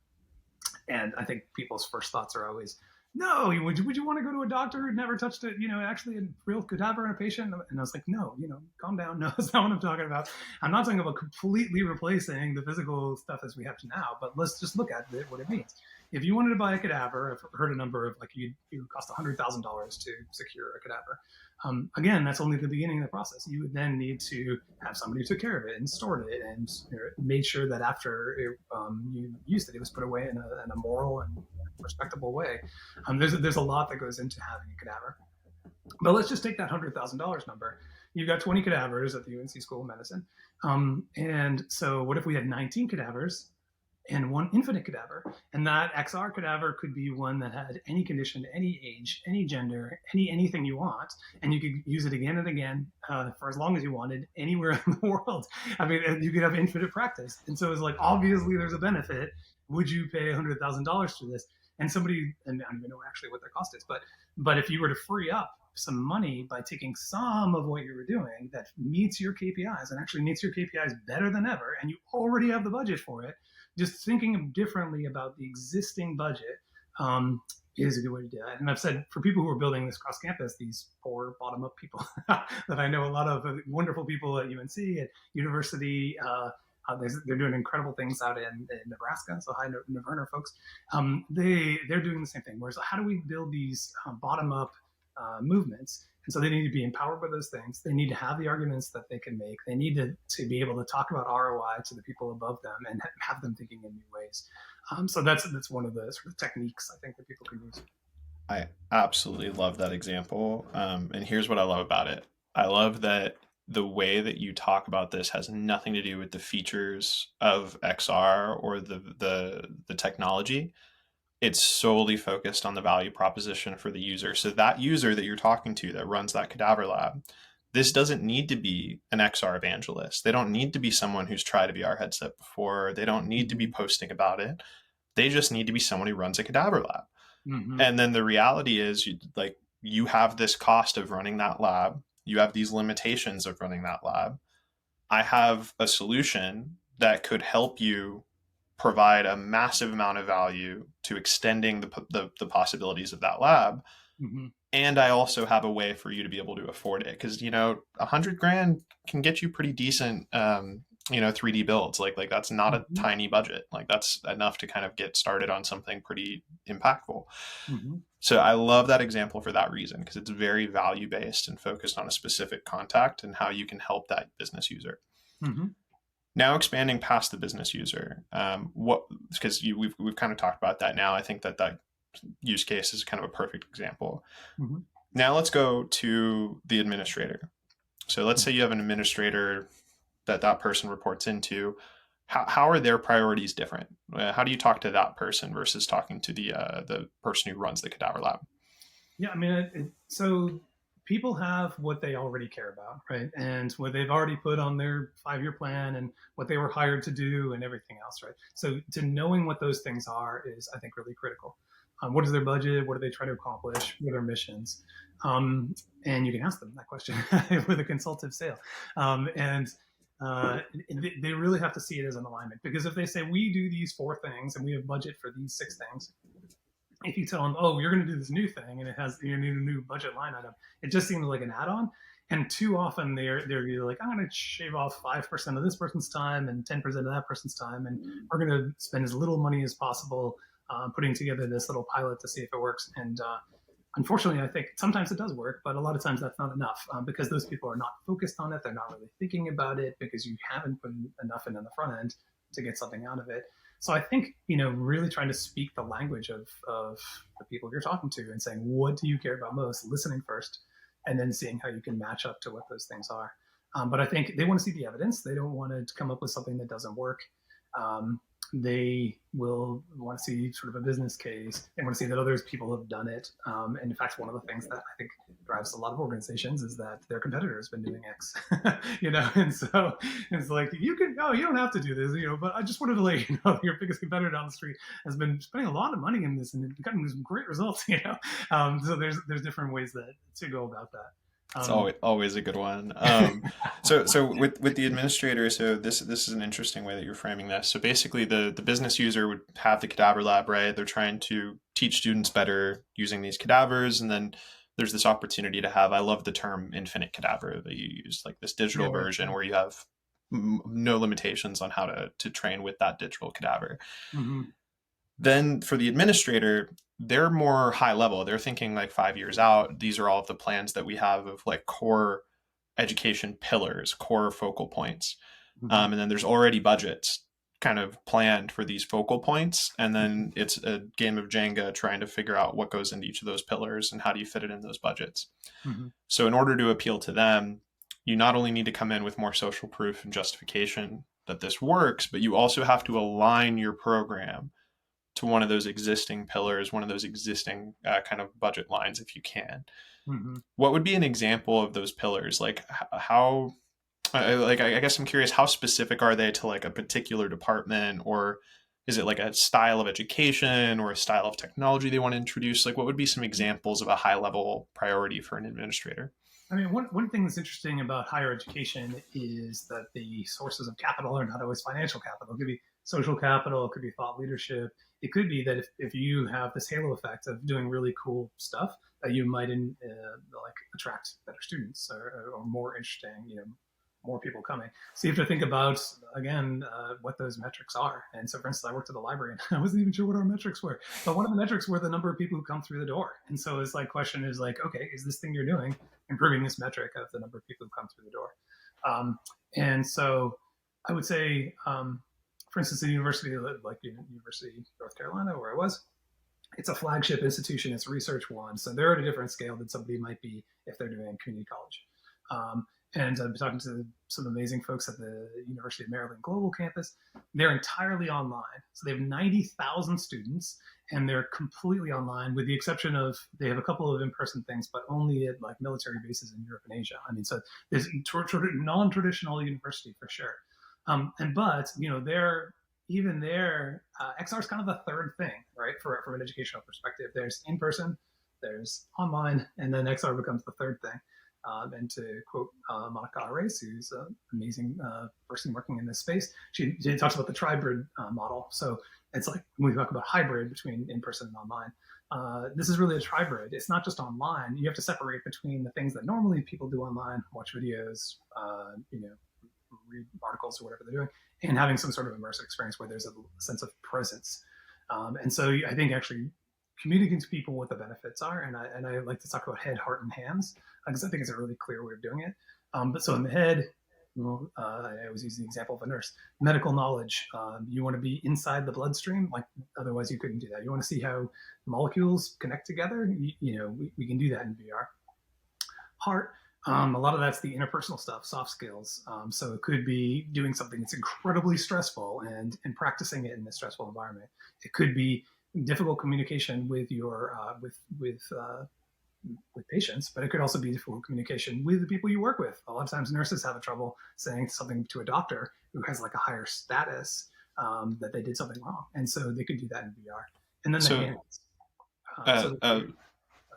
And I think people's first thoughts are always, no, would you want to go to a doctor who'd never touched it, actually a real cadaver in a patient? And I was like, no, calm down. No, that's not what I'm talking about. I'm not talking about completely replacing the physical stuff as we have to now, but let's just look at what it means. If you wanted to buy a cadaver, I've heard a number of like, it would cost $100,000 to secure a cadaver. Again, that's only the beginning of the process. You would then need to have somebody who took care of it and stored it and made sure that after you used it was put away in a moral and respectable way. There's a lot that goes into having a cadaver. But let's just take that $100,000 number. You've got 20 cadavers at the UNC School of Medicine. And so what if we had 19 cadavers and one infinite cadaver? And that XR cadaver could be one that had any condition, any age, any gender, anything you want. And you could use it again and again for as long as you wanted, anywhere in the world. I mean, you could have infinite practice. And so it's like, obviously there's a benefit would you pay $100,000 for this? And somebody, and I don't even know actually what their cost is, but if you were to free up some money by taking some of what you were doing that meets your KPIs and actually meets your KPIs better than ever, and you already have the budget for it, just thinking differently about the existing budget is a good way to do it. And I've said for people who are building this cross campus, these poor bottom up people that I know a lot of wonderful people at UNC, at university. They're doing incredible things out in Nebraska. So hi, Naverner folks. They're doing the same thing. Whereas how do we build these bottom up movements? And so they need to be empowered by those things. They need to have the arguments that they can make. They need to be able to talk about ROI to the people above them and have them thinking in new ways. So that's one of the sort of techniques I think that people can use. I absolutely love that example. And here's what I love about it. I love that the way that you talk about this has nothing to do with the features of XR or the technology. It's solely focused on the value proposition for the user. So that user that you're talking to that runs that cadaver lab, this doesn't need to be an XR evangelist. They don't need to be someone who's tried a VR headset before. They don't need to be posting about it. They just need to be someone who runs a cadaver lab. Mm-hmm. And then the reality is, you have this cost of running that lab. You have these limitations of running that lab. I have a solution that could help you provide a massive amount of value to extending the possibilities of that lab. Mm-hmm. And I also have a way for you to be able to afford it. Because, $100,000 can get you pretty decent, 3D builds. Like that's not a tiny budget. Like that's enough to kind of get started on something pretty impactful. Mm-hmm. So I love that example for that reason, because it's very value-based and focused on a specific contact and how you can help that business user. Mm-hmm. Now expanding past the business user, because we've kind of talked about that now. I think that use case is kind of a perfect example. Mm-hmm. Now let's go to the administrator. So let's say you have an administrator that person reports into. How are their priorities different? How do you talk to that person versus talking to the person who runs the cadaver lab? Yeah, I mean, so people have what they already care about, right? And what they've already put on their 5-year plan and what they were hired to do and everything else, right? So to knowing what those things are is, I think, really critical. What is their budget? What are they trying to accomplish? What are their missions? And you can ask them that question with a consultative sale. They really have to see it as an alignment, because if they say we do these 4 things and we have budget for these 6 things, if you tell them, oh, you're going to do this new thing and it has a new budget line item, it just seems like an add-on. And too often they're either like, I'm going to shave off 5% of this person's time and 10% of that person's time, and we're going to spend as little money as possible putting together this little pilot to see if it works. And unfortunately, I think sometimes it does work, but a lot of times that's not enough because those people are not focused on it. They're not really thinking about it because you haven't put enough in the front end to get something out of it. So I think, really trying to speak the language of the people you're talking to and saying, what do you care about most? Listening first, and then seeing how you can match up to what those things are. But I think they want to see the evidence. They don't want to come up with something that doesn't work. They will want to see sort of a business case. They want to see that other people have done it. And in fact, one of the things that I think drives a lot of organizations is that their competitor has been doing X, and so it's like, you don't have to do this, but I just wanted to let you know your biggest competitor down the street has been spending a lot of money in this and gotten some great results, So there's different ways to go about that. It's always a good one. So with the administrator, so this is an interesting way that you're framing this. So basically, the business user would have the cadaver lab, right? They're trying to teach students better using these cadavers, and then there's this opportunity to have, I love the term infinite cadaver that you use, like this digital version where you have no limitations on how to train with that digital cadaver. Mm-hmm. Then for the administrator, they're more high level. They're thinking like 5 years out. These are all of the plans that we have of like core education pillars, core focal points. Mm-hmm. And then there's already budgets kind of planned for these focal points. And then it's a game of Jenga trying to figure out what goes into each of those pillars and how do you fit it in those budgets. Mm-hmm. So in order to appeal to them, you not only need to come in with more social proof and justification that this works, but you also have to align your program to one of those existing pillars, one of those existing kind of budget lines, if you can. Mm-hmm. What would be an example of those pillars? Like how, I guess I'm curious, how specific are they to like a particular department, or Is it like a style of education or a style of technology they want to introduce? Like, what would be some examples of a high level priority for an administrator? I mean, one thing that's interesting about higher education is that the sources of capital are not always financial capital. It could be social capital, it could be thought leadership. It could be that if you have this halo effect of doing really cool stuff, that you might like attract better students or more interesting, more people coming. So you have to think about, again, what those metrics are. And so, for instance, I worked at the library and I wasn't even sure what our metrics were. But one of the metrics were the number of people who come through the door. And so it's like, question is like, okay, is this thing you're doing improving this metric of the number of people who come through the door? And so I would say, for instance, the university, like University of North Carolina, where I was, it's a flagship institution. It's Research One. So they're at a different scale than somebody might be if they're doing community college. And I've been talking to some amazing folks at the University of Maryland Global Campus. They're entirely online. So they have 90,000 students, and they're completely online, with the exception of they have a couple of in-person things, but only at like military bases in Europe and Asia. I mean, so there's non-traditional university for sure. But they're even there. XR is kind of the third thing, right? From an educational perspective, there's in-person, there's online, and then XR becomes the third thing. And to quote Monica Ares, who's an amazing person working in this space, she talks about the tribrid model. So it's like when we talk about hybrid between in-person and online, this is really a tribrid. It's not just online. You have to separate between the things that normally people do online, watch videos, read articles or whatever they're doing, and having some sort of immersive experience where there's a sense of presence. And so I think actually communicating to people what the benefits are, and I like to talk about head, heart, and hands, because I think it's a really clear way of doing it. But so in the head, I always use the example of a nurse. Medical knowledge. You want to be inside the bloodstream, like otherwise you couldn't do that. You want to see how molecules connect together. We can do that in VR. Heart. A lot of that's the interpersonal stuff, soft skills. So it could be doing something that's incredibly stressful and practicing it in a stressful environment. It could be difficult communication with your with patients, but it could also be difficult communication with the people you work with. A lot of times nurses have trouble saying something to a doctor who has like a higher status, that they did something wrong, and so they could do that in VR. And then the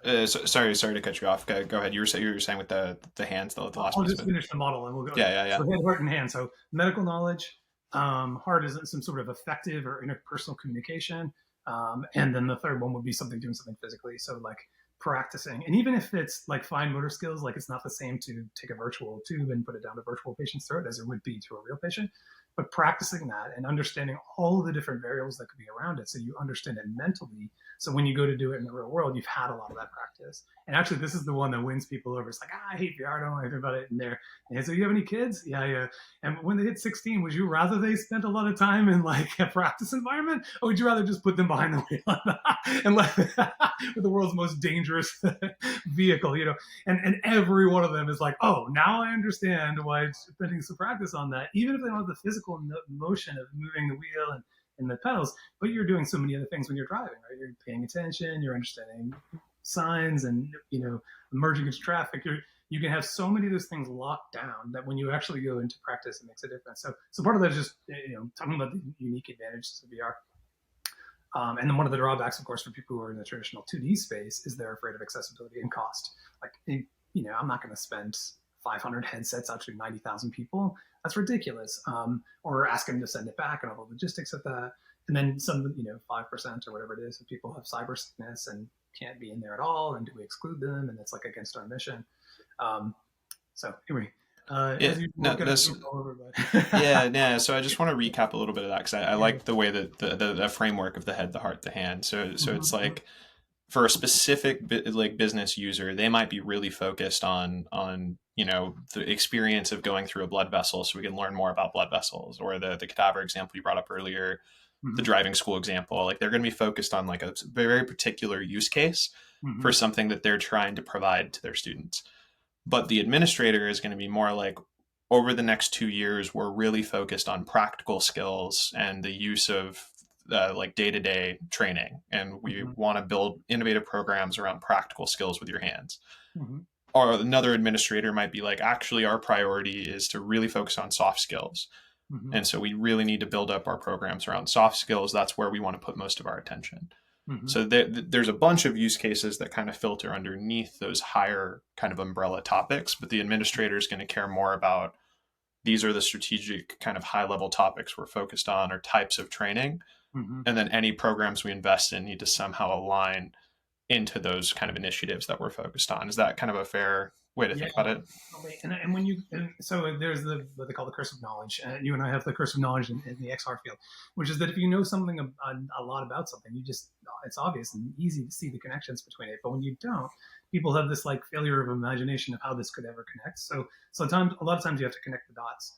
hands. Sorry to cut you off. Go ahead. You were saying with the hands, the last I'll piece just finish the model and we'll go. Yeah. So head, heart, and hand. So medical knowledge, heart is some sort of effective or interpersonal communication. And then the third one would be doing something physically. So like practicing, and even if it's like fine motor skills, like it's not the same to take a virtual tube and put it down a virtual patient's throat as it would be to a real patient, but practicing that and understanding all the different variables that could be around it, so you understand it mentally. So when you go to do it in the real world, you've had a lot of that practice. And actually, this is the one that wins people over. It's like, I hate VR, I don't know anything about it. And so you have any kids? Yeah. And when they hit 16, would you rather they spent a lot of time in like a practice environment, or would you rather just put them behind the wheel and let with the world's most dangerous vehicle? And every one of them is like, oh, now I understand why it's spending some practice on that, even if they don't have the physical motion of moving the wheel and the pedals, but you're doing so many other things when you're driving, right? You're paying attention, you're understanding signs, and merging into traffic. You can have so many of those things locked down that when you actually go into practice, it makes a difference. So part of that is just talking about the unique advantages of VR. And then one of the drawbacks, of course, for people who are in the traditional 2D space is they're afraid of accessibility and cost. Like, I'm not going to spend 500 headsets out to 90,000 people. That's ridiculous. Or ask them to send it back and all the logistics of that. And then some, 5% or whatever it is, of people have cyber sickness and can't be in there at all. And do we exclude them? And it's like against our mission. So anyway, So I just want to recap a little bit of that, because I like the way that the framework of the head, the heart, the hand. So it's like, for a specific business user, they might be really focused on the experience of going through a blood vessel, so we can learn more about blood vessels, or the cadaver example you brought up earlier, the driving school example. Like, they're going to be focused on like a very particular use case for something that they're trying to provide to their students. But the administrator is going to be more like, over the next 2 years, we're really focused on practical skills and the use of like day-to-day training, and we want to build innovative programs around practical skills with your hands. Or another administrator might be like, actually, our priority is to really focus on soft skills. Mm-hmm. And so we really need to build up our programs around soft skills. That's where we want to put most of our attention. Mm-hmm. So there's a bunch of use cases that kind of filter underneath those higher kind of umbrella topics, but the administrator is going to care more about these are the strategic kind of high level topics we're focused on or types of training. Mm-hmm. And then any programs we invest in need to somehow align into those kind of initiatives that we're focused on. Is that kind of a fair way to Yeah, think about it? definitely. And when so there's what they call the curse of knowledge. You and I have the curse of knowledge in the XR field, which is that if you know something a lot about something, it's obvious and easy to see the connections between it. But when you don't, people have this like failure of imagination of how this could ever connect. So a lot of times you have to connect the dots.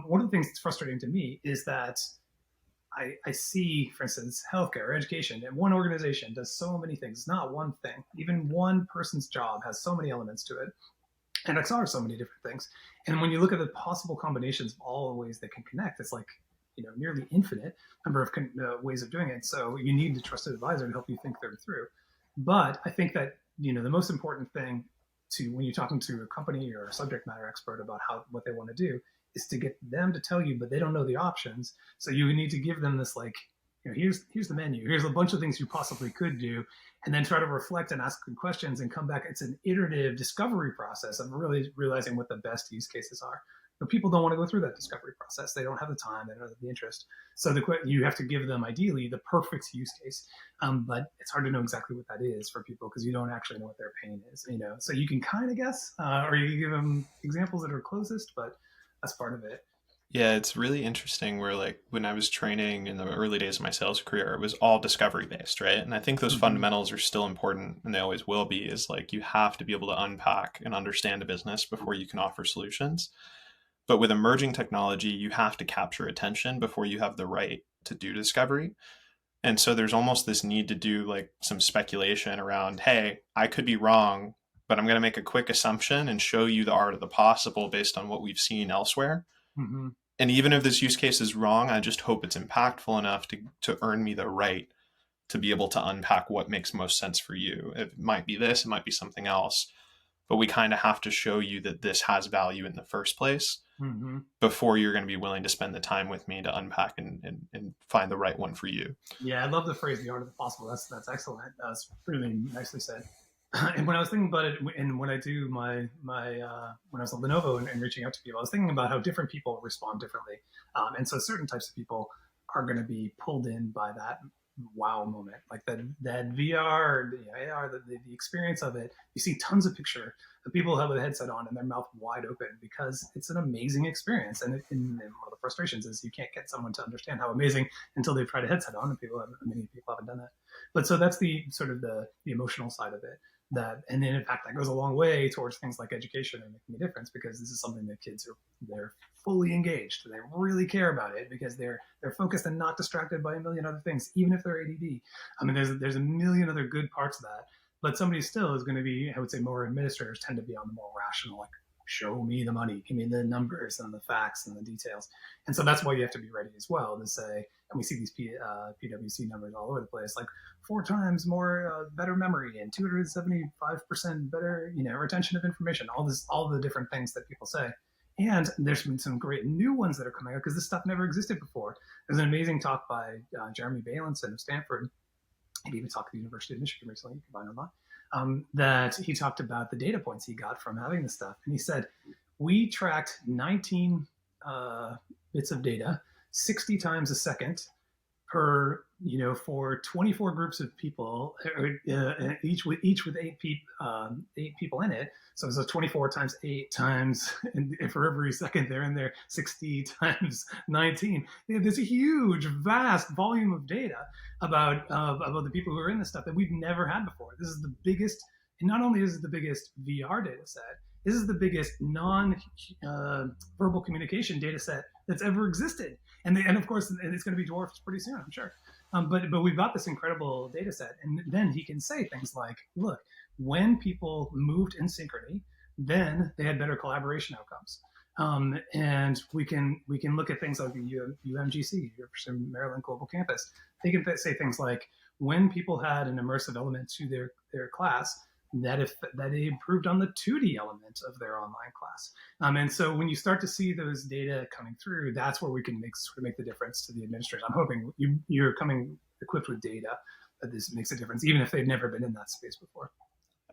One of the things that's frustrating to me is that I see, for instance, healthcare or education, and one organization does so many things, not one thing. Even one person's job has so many elements to it. And XR so many different things. And when you look at the possible combinations of all the ways they can connect, it's like, nearly infinite number of ways of doing it. So you need a trusted advisor to help you think them through. But I think that, the most important thing when you're talking to a company or a subject matter expert about what they want to do is to get them to tell you, but they don't know the options. So you need to give them this like, here's the menu. Here's a bunch of things you possibly could do, and then try to reflect and ask good questions and come back. It's an iterative discovery process of really realizing what the best use cases are. But people don't want to go through that discovery process. They don't have the time. They don't have the interest. So you have to give them ideally the perfect use case. But it's hard to know exactly what that is for people because you don't actually know what their pain is. So you can kind of guess, or you can give them examples that are closest, but that's part of it. Yeah, it's really interesting where like when I was training in the early days of my sales career, it was all discovery based, right? And I think those Mm-hmm. fundamentals are still important and they always will be, is like you have to be able to unpack and understand a business before you can offer solutions. But with emerging technology, you have to capture attention before you have the right to do discovery. And so there's almost this need to do like some speculation around, hey, I could be wrong, but I'm going to make a quick assumption and show you the art of the possible based on what we've seen elsewhere. Mm-hmm. And even if this use case is wrong, I just hope it's impactful enough to earn me the right to be able to unpack what makes most sense for you. It might be this, it might be something else, but we kind of have to show you that this has value in the first place Mm-hmm. before you're going to be willing to spend the time with me to unpack and find the right one for you. Yeah, I love the phrase "the art of the possible." That's excellent. That's really nicely said. And when I was thinking about it, and when I do my when I was at Lenovo and reaching out to people, I was thinking about how different people respond differently. And so certain types of people are going to be pulled in by that wow moment, like that VR, AR, the experience of it. You see tons of picture of people have a headset on and their mouth wide open because it's an amazing experience. And one of the frustrations is you can't get someone to understand how amazing until they've tried a headset on, and many people haven't done that. But so that's the sort of the emotional side of it. And then in fact that goes a long way towards things like education and making a difference, because this is something that they're fully engaged. They really care about it because they're focused and not distracted by a million other things, even if they're ADD. I mean, there's a million other good parts of that, but somebody still is going to be, I would say, more administrators tend to be on the more rational, like, show me the money, give me the numbers and the facts and the details. And so that's why you have to be ready as well to say, and we see these PwC numbers all over the place, like 4 times more better memory and 275% better, retention of information, all the different things that people say. And there's been some great new ones that are coming out because this stuff never existed before. There's an amazing talk by Jeremy Bailenson of Stanford. He even talked at the University of Michigan recently. You can find online. That he talked about the data points he got from having this stuff. And he said, we tracked 19 bits of data 60 times a second per, for 24 groups of people, each with 8 people in it. So it's 24 times 8 times, and for every second they're in there, 60 times 19. There's a huge, vast volume of data about the people who are in this stuff that we've never had before. This is the biggest, and not only is it the biggest VR data set, this is the biggest non-verbal communication data set that's ever existed. And of course, it's going to be dwarfed pretty soon, I'm sure. But we've got this incredible data set. And then he can say things like, look, when people moved in synchrony, then they had better collaboration outcomes. And we can look at things like the UMGC, University of Maryland Global Campus. They can say things like, when people had an immersive element to their class, that they improved on the 2D element of their online class. And so when you start to see those data coming through, that's where we can make the difference to the administrators. I'm hoping you're coming equipped with data that this makes a difference, even if they've never been in that space before.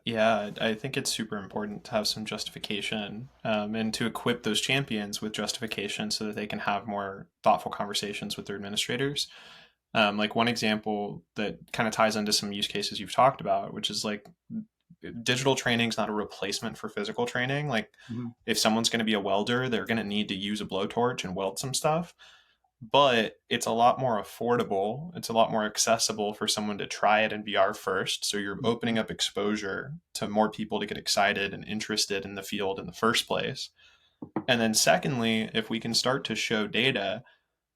Yeah, I think it's super important to have some justification and to equip those champions with justification so that they can have more thoughtful conversations with their administrators. Like one example that kind of ties into some use cases you've talked about, which is like digital training is not a replacement for physical training. Like Mm-hmm. if someone's going to be a welder, they're going to need to use a blowtorch and weld some stuff. But it's a lot more affordable. It's a lot more accessible for someone to try it in VR first. So you're opening up exposure to more people to get excited and interested in the field in the first place. And then secondly, if we can start to show data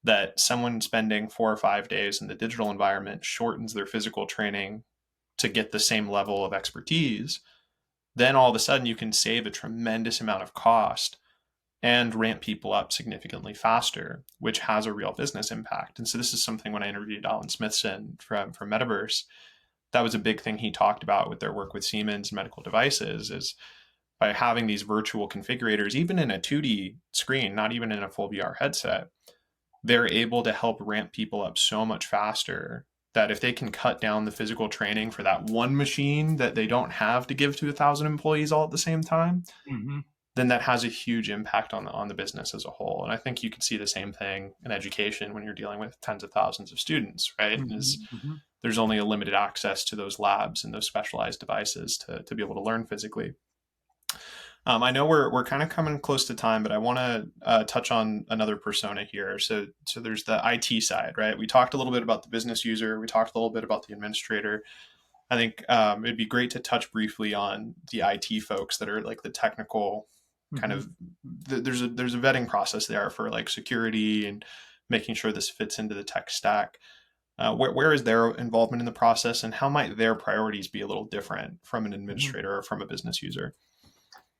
that someone spending 4 or 5 days in the digital environment shortens their physical training to get the same level of expertise, then all of a sudden you can save a tremendous amount of cost and ramp people up significantly faster, which has a real business impact. And so this is something when I interviewed Alan Smithson from Metaverse, that was a big thing he talked about with their work with Siemens and medical devices is by having these virtual configurators, even in a 2D screen, not even in a full VR headset, they're able to help ramp people up so much faster that if they can cut down the physical training for that one machine that they don't have to give to 1,000 employees all at the same time, Mm-hmm. then that has a huge impact on the business as a whole. And I think you can see the same thing in education when you're dealing with tens of thousands of students, right? Is Mm-hmm. there's only a limited access to those labs and those specialized devices to be able to learn physically. I know we're kind of coming close to time, but I want to touch on another persona here. So there's the IT side, right? We talked a little bit about the business user. We talked a little bit about the administrator. I think it'd be great to touch briefly on the IT folks that are like the technical kind Mm-hmm. of. There's a vetting process there for like security and making sure this fits into the tech stack. Where is their involvement in the process, and how might their priorities be a little different from an Mm-hmm. administrator or from a business user?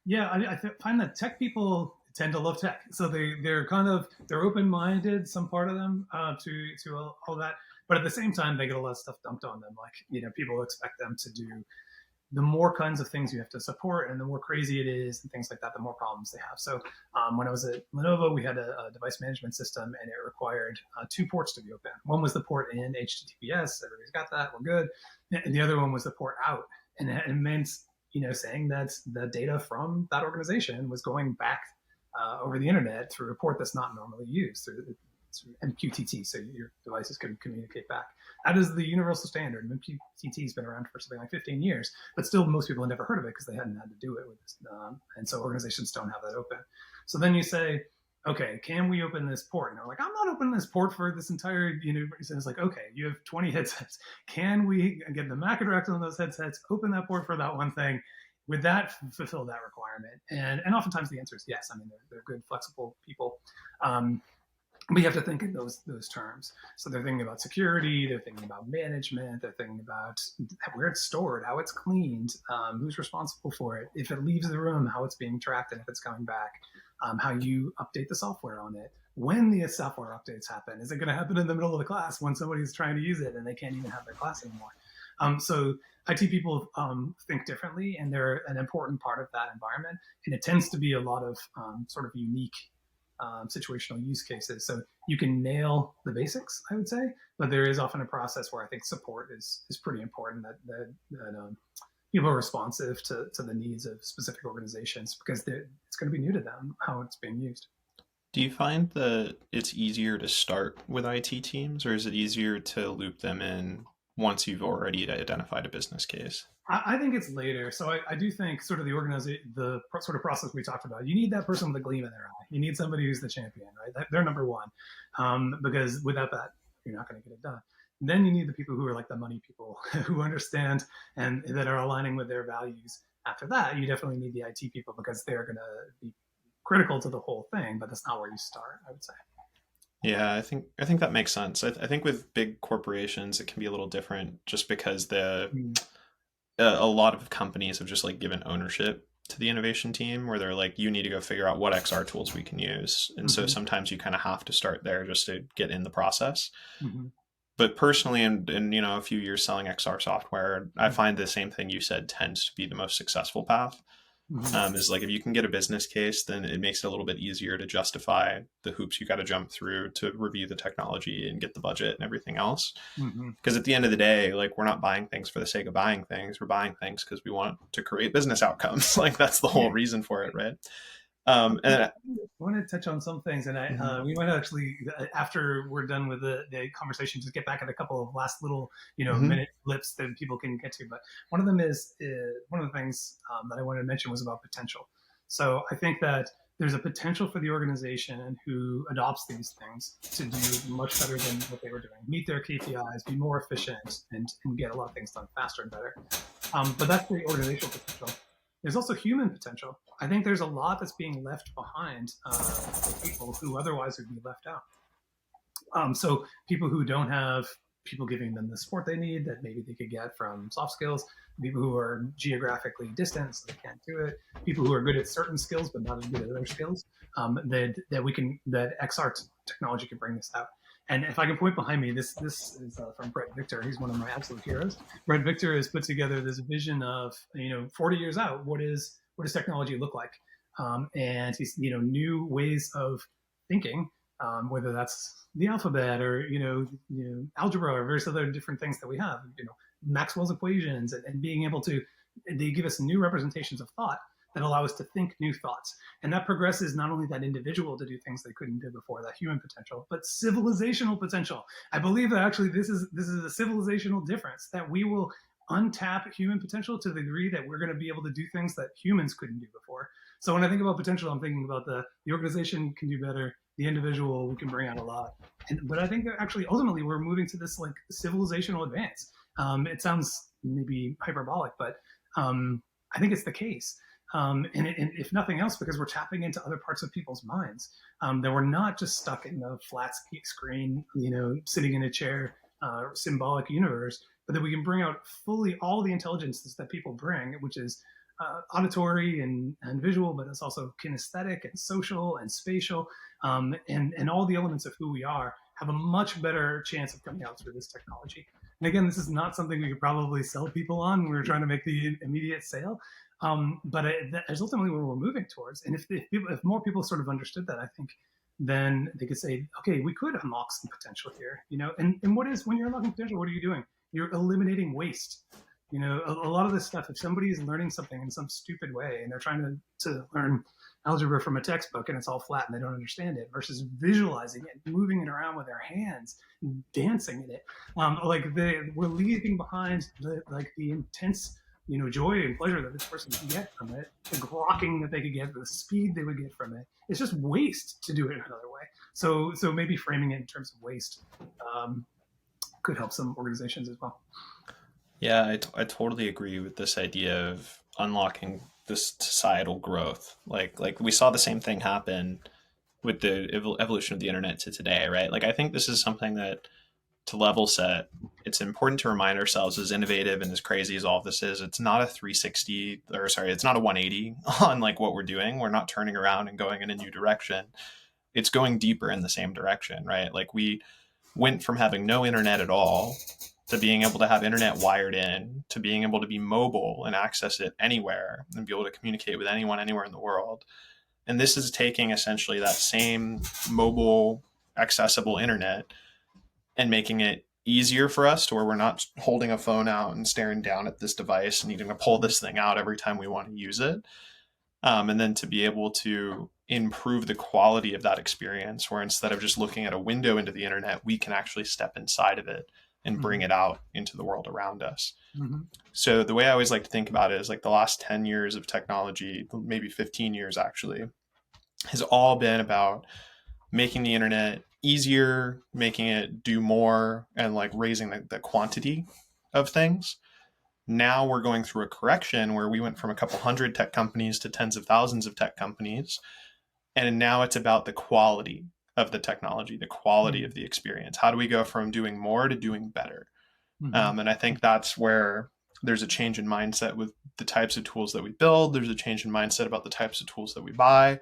Yeah, find that tech people tend to love tech, so they're open minded. Some part of them to all that, but at the same time, they get a lot of stuff dumped on them. Like people expect them to do the more kinds of things you have to support, and the more crazy it is, and things like that, the more problems they have. So when I was at Lenovo, we had a device management system, and it required 2 ports to be open. One was the port in HTTPS, everybody's got that, we're good, and the other one was the port out, and it meant saying that the data from that organization was going back over the internet through a port that's not normally used through MQTT, so your devices can communicate back. That is the universal standard. MQTT has been around for something like 15 years, but still most people have never heard of it because they hadn't had to do it with this. And so organizations don't have that open. So then you say, okay, can we open this port? And they're like, I'm not opening this port for this entire universe. And it's like, okay, you have 20 headsets. Can we get the MAC address on those headsets, open that port for that one thing? Would that fulfill that requirement? And oftentimes the answer is yes. I mean, they're good, flexible people. We have to think in those terms. So they're thinking about security, they're thinking about management, they're thinking about where it's stored, how it's cleaned, who's responsible for it, if it leaves the room, how it's being tracked, and if it's coming back, how you update the software on it, when the software updates happen. Is it going to happen in the middle of the class when somebody's trying to use it and they can't even have their class anymore? So IT people think differently, and they're an important part of that environment. And it tends to be a lot of sort of unique situational use cases. So you can nail the basics, I would say, but there is often a process where I think support is pretty important, that people are responsive to the needs of specific organizations, because it's going to be new to them how it's being used. Do you find that it's easier to start with IT teams, or is it easier to loop them in once you've already identified a business case? I think it's later. So I do think sort of the sort of process we talked about. You need that person with a gleam in their eye. You need somebody who's the champion, right? They're number one, because without that, you're not going to get it done. And then you need the people who are like the money people who understand and that are aligning with their values. After that, you definitely need the IT people, because they're going to be critical to the whole thing. But that's not where you start, I would say. Yeah, I think that makes sense. I think with big corporations, it can be a little different, just because Mm-hmm. a lot of companies have just like given ownership to the innovation team, where they're like, you need to go figure out what XR tools we can use. And so Mm-hmm. sometimes you kind of have to start there just to get in the process. Mm-hmm. But personally, in a few years selling XR software, I Mhm. find the same thing you said tends to be the most successful path. Mhm. Is like if you can get a business case, then it makes it a little bit easier to justify the hoops you got to jump through to review the technology and get the budget and everything else. Mhm. Because at the end of the day, like we're not buying things for the sake of buying things. We're buying things because we want to create business outcomes. Like that's the whole Yeah. reason for it, right? I And want to touch on some things, and Mhm. we might actually, after we're done with the conversation, just get back at a couple of last little, Mhm. minute blips that people can get to. But one of them is one of the things that I wanted to mention was about potential. So I think that there's a potential for the organization who adopts these things to do much better than what they were doing, meet their KPIs, be more efficient, and get a lot of things done faster and better. But that's the organizational potential. There's also human potential. I think there's a lot that's being left behind for people who otherwise would be left out. So people who don't have people giving them the support they need that maybe they could get from soft skills, people who are geographically distant so they can't do it, people who are good at certain skills but not as good at other skills, that XR technology can bring this out. And if I can point behind me, this is from Brett Victor. He's one of my absolute heroes. Brett Victor has put together this vision of 40 years out. What does technology look like? And he's new ways of thinking, whether that's the alphabet or algebra or various other different things that we have. Maxwell's equations, and being able to they give us new representations of thought that allow us to think new thoughts. And that progresses not only that individual to do things they couldn't do before, that human potential, but civilizational potential. I believe that actually this is a civilizational difference, that we will untap human potential to the degree that we're going to be able to do things that humans couldn't do before. So when I think about potential, I'm thinking about the organization can do better, the individual we can bring out a lot. But I think that actually ultimately we're moving to this like civilizational advance. It sounds maybe hyperbolic, but I think it's the case. And if nothing else, because we're tapping into other parts of people's minds, that we're not just stuck in the flat screen, sitting in a chair, symbolic universe, but that we can bring out fully all the intelligences that people bring, which is auditory and visual, but it's also kinesthetic and social and spatial, and all the elements of who we are have a much better chance of coming out through this technology. And again, this is not something we could probably sell people on. We're trying to make the immediate sale, but that is ultimately where we're moving towards. And if more people sort of understood that, I think then they could say, okay, we could unlock some potential here. And what is when you're unlocking potential? What are you doing? You're eliminating waste. A lot of this stuff, if somebody is learning something in some stupid way and they're trying to learn algebra from a textbook and it's all flat and they don't understand it, versus visualizing it, moving it around with their hands, dancing in it, we're leaving behind the intense joy and pleasure that this person can get from it, the grokking that they could get, the speed they would get from it. It's just waste to do it another way. So maybe framing it in terms of waste um, could help some organizations as well. Yeah, I totally agree with this idea of unlocking this societal growth. Like we saw the same thing happen with the evolution of the internet to today, right? Like I think this is something that to level set, it's important to remind ourselves as innovative and as crazy as all of this is, it's not a 360 or sorry, it's not a 180 on like what we're doing. We're not turning around and going in a new direction. It's going deeper in the same direction, right? Like we went from having no internet at all to being able to have internet wired in to being able to be mobile and access it anywhere and be able to communicate with anyone anywhere in the world. And this is taking essentially that same mobile accessible internet and making it easier for us to where we're not holding a phone out and staring down at this device and needing to pull this thing out every time we want to use it. And then to be able to improve the quality of that experience, where instead of just looking at a window into the internet, we can actually step inside of it and bring Mm-hmm. it out into the world around us. Mm-hmm. So the way I always like to think about it is like the last 10 years of technology, maybe 15 years actually, has all been about making the internet easier, making it do more, and like raising the quantity of things. Now we're going through a correction where we went from a couple hundred tech companies to tens of thousands of tech companies. And now it's about the quality of the technology, the quality of the experience. How do we go from doing more to doing better? Mm-hmm. And I think that's where there's a change in mindset with the types of tools that we build. There's a change in mindset about the types of tools that we buy.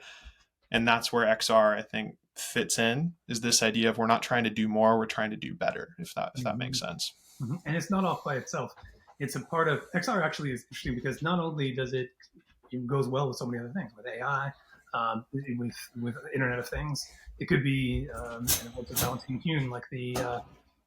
And that's where XR, I think, fits in is this idea of we're not trying to do more, we're trying to do better, if that Mm-hmm. makes sense. Mm-hmm. And it's not off by itself. It's a part of XR. Actually is interesting because not only does it goes well with so many other things, with AI, with Internet of Things. It could be, and it was Valentine Kuhn, like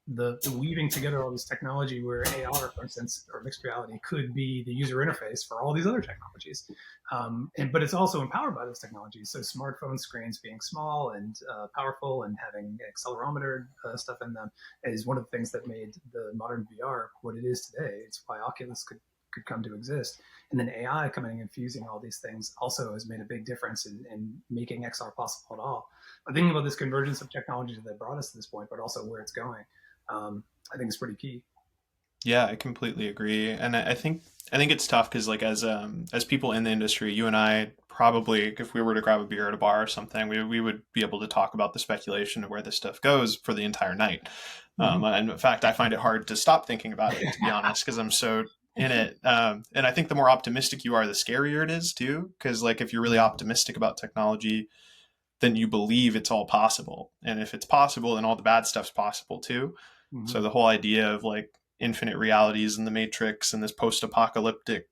the weaving together all this technology where AR, for instance, or mixed reality could be the user interface for all these other technologies. But it's also empowered by those technologies. So smartphone screens being small and powerful and having accelerometer stuff in them is one of the things that made the modern VR what it is today. It's why Oculus could come to exist. And then AI coming and fusing all these things also has made a big difference in making XR possible at all. I'm thinking about this convergence of technologies that brought us to this point, but also where it's going. I think it's pretty key. Yeah, I completely agree, and I think it's tough because like as people in the industry, you and I probably, if we were to grab a beer at a bar or something, we would be able to talk about the speculation of where this stuff goes for the entire night. Mm-hmm. And in fact, I find it hard to stop thinking about it, to be honest, because I'm so in it. And I think the more optimistic you are, the scarier it is too. Because like if you're really optimistic about technology, then you believe it's all possible, and if it's possible, then all the bad stuff's possible too. Mm-hmm. So the whole idea of like infinite realities in the Matrix and this post-apocalyptic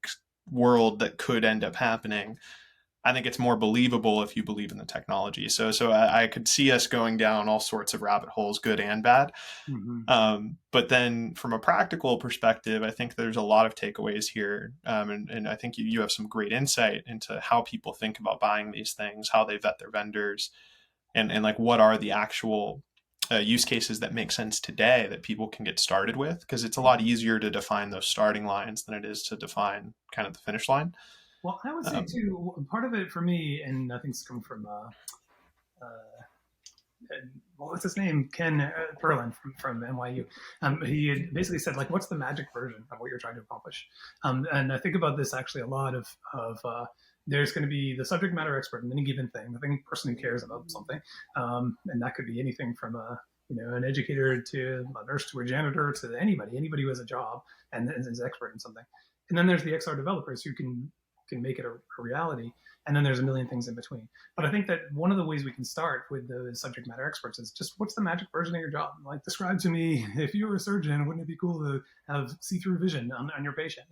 world that could end up happening, I think it's more believable if you believe in the technology. So I could see us going down all sorts of rabbit holes, good and bad. Mm-hmm. But then from a practical perspective, I think there's a lot of takeaways here. And I think you have some great insight into how people think about buying these things, how they vet their vendors, and like what are the actual use cases that make sense today that people can get started with, because it's a lot easier to define those starting lines than it is to define kind of the finish line. Well, I would say Um, too, part of it for me, and I think it's coming from what's his name? Ken Perlin from NYU. He had basically said, like, what's the magic version of what you're trying to accomplish? And I think about this actually a lot of there's going to be the subject matter expert in any given thing, the thing person who cares about something, and that could be anything from a an educator to a nurse to a janitor to anybody who has a job and is an expert in something. And then there's the XR developers who can make it a reality. And then there's a million things in between. But I think that one of the ways we can start with the subject matter experts is just what's the magic version of your job? Like, describe to me, if you were a surgeon, wouldn't it be cool to have see-through vision on your patient?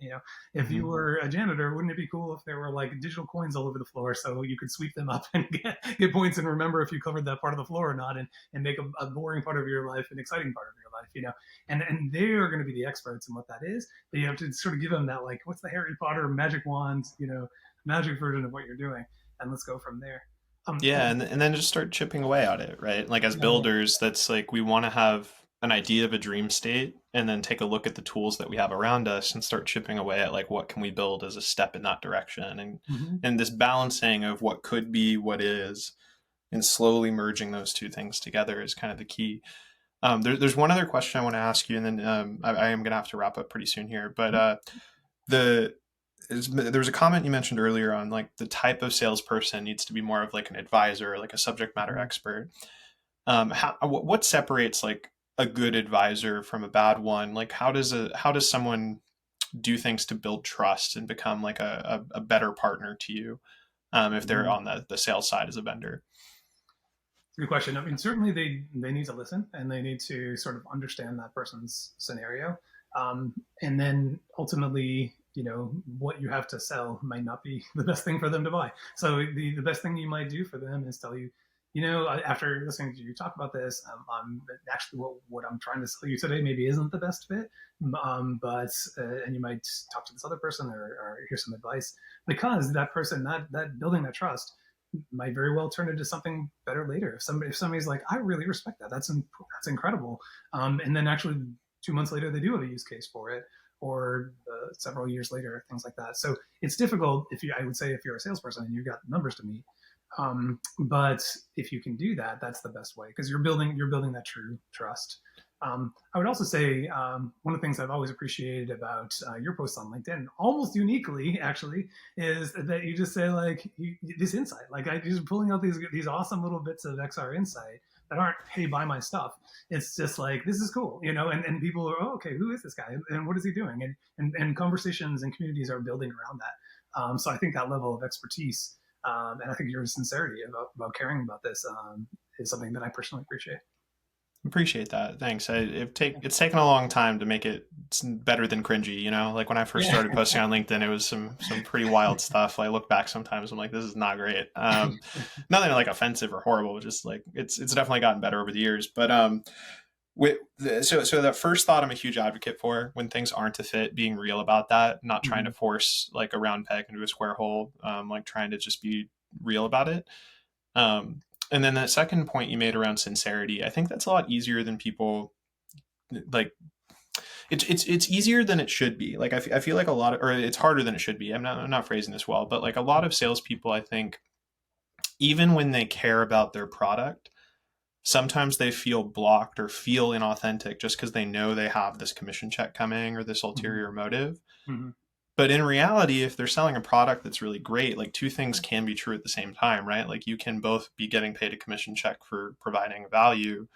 If you mhm. were a janitor, wouldn't it be cool if there were like digital coins all over the floor so you could sweep them up and get points and remember if you covered that part of the floor or not, and make a boring part of your life an exciting part of your life? And they are going to be the experts in what that is. But you have to sort of give them that, like, what's the Harry Potter magic wand, magic version of what you're doing, and let's go from there. Yeah, and then just start chipping away at it, right? Like as Yeah, builders, that's like we want to have an idea of a dream state and then take a look at the tools that we have around us and start chipping away at like what can we build as a step in that direction, mm-hmm. and this balancing of what could be, what is, and slowly merging those two things together is kind of the key. There's one other question I want to ask you, and then I am going to have to wrap up pretty soon here. But the there was a comment you mentioned earlier on like the type of salesperson needs to be more of like an advisor, like a subject matter Mm-hmm. expert. What separates like a good advisor from a bad one? Like how does someone do things to build trust and become like a better partner to you if they're Mm-hmm. on the sales side as a vendor? Good question. I mean, certainly they need to listen and they need to sort of understand that person's scenario, and then ultimately, what you have to sell might not be the best thing for them to buy. So the best thing you might do for them is tell you, after listening to you talk about this, I'm actually what I'm trying to sell you today maybe isn't the best fit, but and you might talk to this other person or hear some advice, because that person that building that trust might very well turn into something better later. If somebody's like, I really respect that. That's incredible. And then actually 2 months later, they do have a use case for it, or several years later, things like that. So it's difficult I would say, if you're a salesperson and you've got numbers to meet. But if you can do that, that's the best way, because you're building that true trust. I would also say, one of the things I've always appreciated about your posts on LinkedIn, almost uniquely actually, is that you just say like this insight. Like, I just pulling out these awesome little bits of XR insight that aren't, hey, buy my stuff. It's just like, this is cool, and people are, oh, okay, who is this guy and what is he doing? And conversations and communities are building around that. So I think that level of expertise And I think your sincerity about caring about this is something that I personally appreciate. Appreciate that. Thanks. It's taken a long time to make it better than cringy, you know? Like when I first Yeah. started posting on LinkedIn, it was some pretty wild stuff. I look back sometimes, I'm like, this is not great. Nothing like offensive or horrible, just like it's definitely gotten better over the years. But so that first thought I'm a huge advocate for when things aren't a fit, being real about that, not trying to Mhm. force like a round peg into a square hole, like trying to just be real about it. Um, and then that second point you made around sincerity, I think that's a lot easier than people like. It's easier than it should be. Like I feel like a lot of, or it's harder than it should be. I'm not phrasing this well, but like a lot of salespeople, I think, even when they care about their product, sometimes they feel blocked or feel inauthentic just because they know they have this commission check coming or this Mhm. ulterior motive. Mhm. But in reality, if they're selling a product that's really great, like two things can be true at the same time, right? Like you can both be getting paid a commission check for providing value,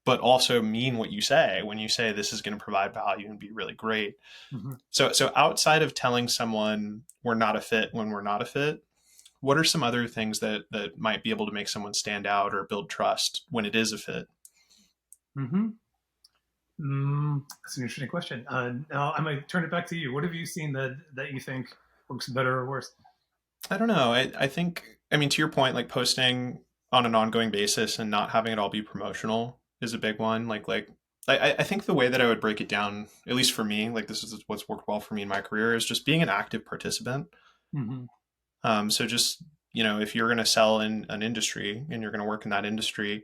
but also mean what you say when you say this is going to provide value and be really great. Mhm. So outside of telling someone we're not a fit when we're not a fit, what are some other things that might be able to make someone stand out or build trust when it is a fit? Mhm. That's an interesting question. Now I might turn it back to you. What have you seen that you think works better or worse? I don't know. I think, I mean, to your point, like posting on an ongoing basis and not having it all be promotional is a big one. I think the way that I would break it down, at least for me, like this is what's worked well for me in my career, is just being an active participant. Hmm. So just, you know, if you're going to sell in an industry and you're going to work in that industry,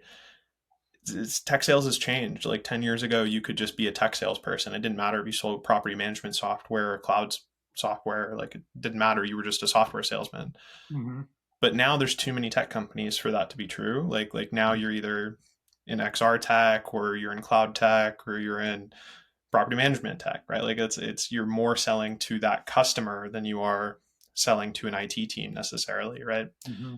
tech sales has changed. Like 10 years ago, you could just be a tech salesperson. It didn't matter if you sold property management software or cloud software. Like it didn't matter. You were just a software salesman. Hmm. But now there's too many tech companies for that to be true. Like now you're either in XR tech or you're in cloud tech or you're in property management tech, right? Like it's you're more selling to that customer than you are selling to an IT team necessarily, right? Hmm.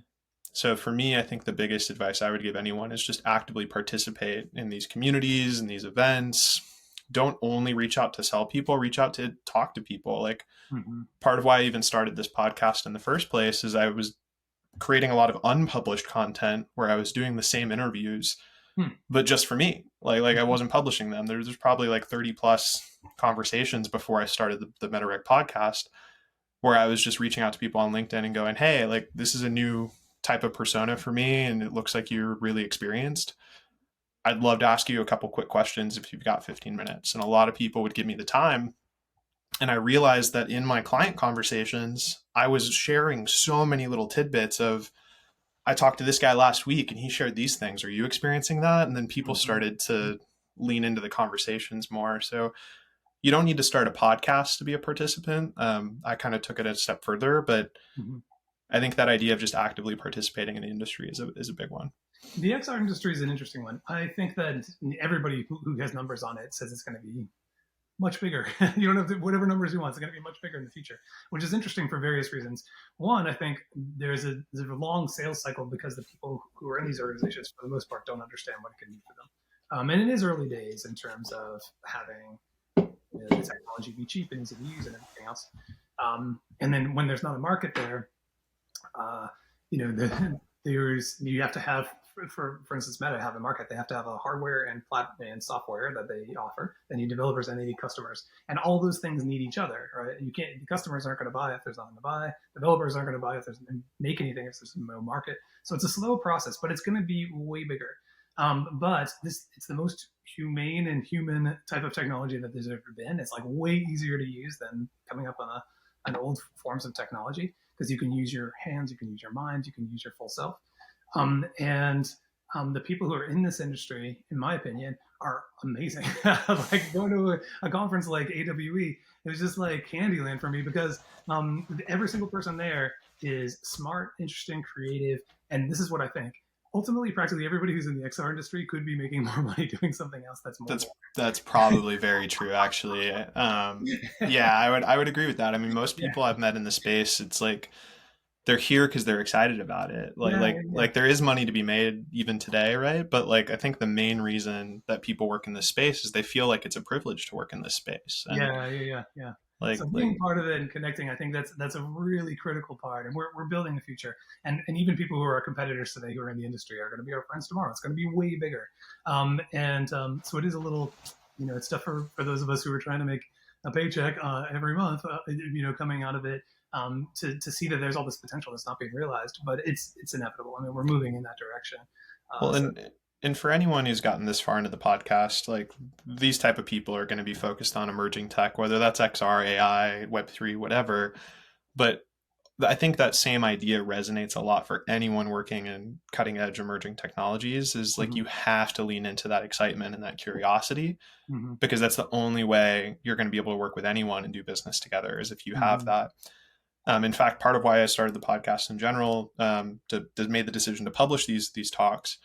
So for me, I think the biggest advice I would give anyone is just actively participate in these communities and these events. Don't only reach out to sell people, reach out to talk to people. Like Hmm. part of why I even started this podcast in the first place is I was creating a lot of unpublished content where I was doing the same interviews, but just for me. Like I wasn't publishing them. There's probably like 30 plus conversations before I started the MetaRec podcast where I was just reaching out to people on LinkedIn and going, hey, like this is a new type of persona for me and it looks like you're really experienced. I'd love to ask you a couple quick questions if you've got 15 minutes. And a lot of people would give me the time. And I realized that in my client conversations, I was sharing so many little tidbits of, I talked to this guy last week and he shared these things. Are you experiencing that? And then people Hmm. started to lean into the conversations more. So you don't need to start a podcast to be a participant. I kind of took it a step further, but Hmm. I think that idea of just actively participating in the industry is a big one. The XR industry is an interesting one. I think that everybody who has numbers on it says it's going to be much bigger. You don't have to, whatever numbers you want. It's going to be much bigger in the future, which is interesting for various reasons. One, I think there's a long sales cycle because the people who are in these organizations, for the most part, don't understand what it can do for them. And it is early days in terms of having the technology be cheap and easy to use and everything else. And then when there's not a market there, uh, there's you have to have for instance, Meta have a market. They have to have a hardware and software that they offer. They need developers and they need customers, and all those things need each other, right? You can't. The customers aren't going to buy if there's nothing to buy. Developers aren't going to buy if there's make anything if there's no market. So it's a slow process, but it's going to be way bigger. But it's the most humane and human type of technology that there's ever been. It's like way easier to use than coming up on an old forms of technology because you can use your hands, you can use your mind, you can use your full self. And the people who are in this industry, in my opinion, are amazing. Like going to a conference like AWE, it was just like Candyland for me because every single person there is smart, interesting, creative, and this is what I think. Ultimately, practically everybody who's in the XR industry could be making more money doing something else that's more That's boring. that's probably very true, actually. Yeah, I would agree with that. I mean, most Yeah, people I've met in the space, it's like they're here because they're excited about it. yeah, yeah, Like there is money to be made even today, right? But like I think the main reason that people work in this space is they feel like it's a privilege to work in this space. And yeah, yeah, yeah, yeah. So being part of it and connecting, I think that's a really critical part, and we're building the future. And even people who are our competitors today, who are in the industry, are going to be our friends tomorrow. It's going to be way bigger, so it is a little, it's tough for those of us who are trying to make a paycheck every month, coming out of it, to see that there's all this potential that's not being realized. But it's inevitable. I mean, we're moving in that direction. And for anyone who's gotten this far into the podcast, like these type of people are going to be focused on emerging tech, whether that's XR, AI, Web3, whatever. But I think that same idea resonates a lot for anyone working in cutting edge emerging technologies, is like you have to lean into that excitement and that curiosity, because that's the only way you're going to be able to work with anyone and do business together, is if you have that. In fact, part of why I started the podcast in general, to made the decision to publish these talks,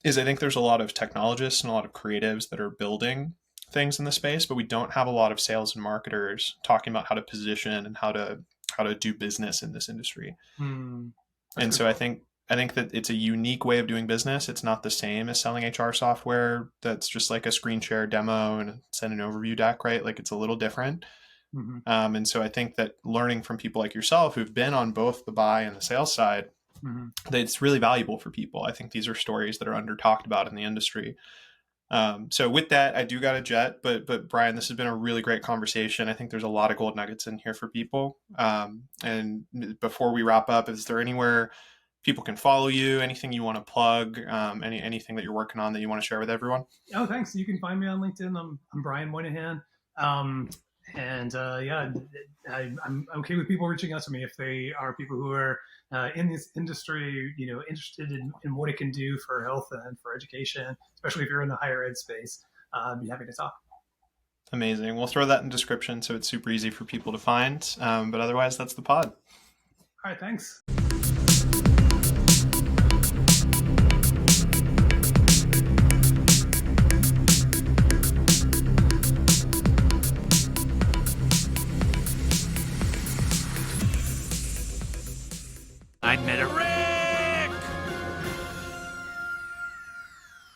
is I think there's a lot of technologists and a lot of creatives that are building things in the space, but we don't have a lot of sales and marketers talking about how to position and how to do business in this industry. And so I think that it's a unique way of doing business. It's not the same as selling HR software that's just like a screen share demo and send an overview deck, right? Like it's a little different. And so I think that learning from people like yourself who've been on both the buy and the sales side, that it's really valuable for people. I think these are stories that are under talked about in the industry. So with that, I do got a jet, but Brian, this has been a really great conversation. I think there's a lot of gold nuggets in here for people. And before we wrap up, is there anywhere people can follow you? Anything you want to plug? Anything that you're working on that you want to share with everyone? Oh, thanks. You can find me on LinkedIn. I'm Brian Moynihan. I'm okay with people reaching out to me if they are people who are in this industry, interested in what it can do for health and for education, especially if you're in the higher ed space. I'd be happy to talk. Amazing. We'll throw that in the description so it's super easy for people to find. But otherwise, that's the pod. All right, thanks. I met a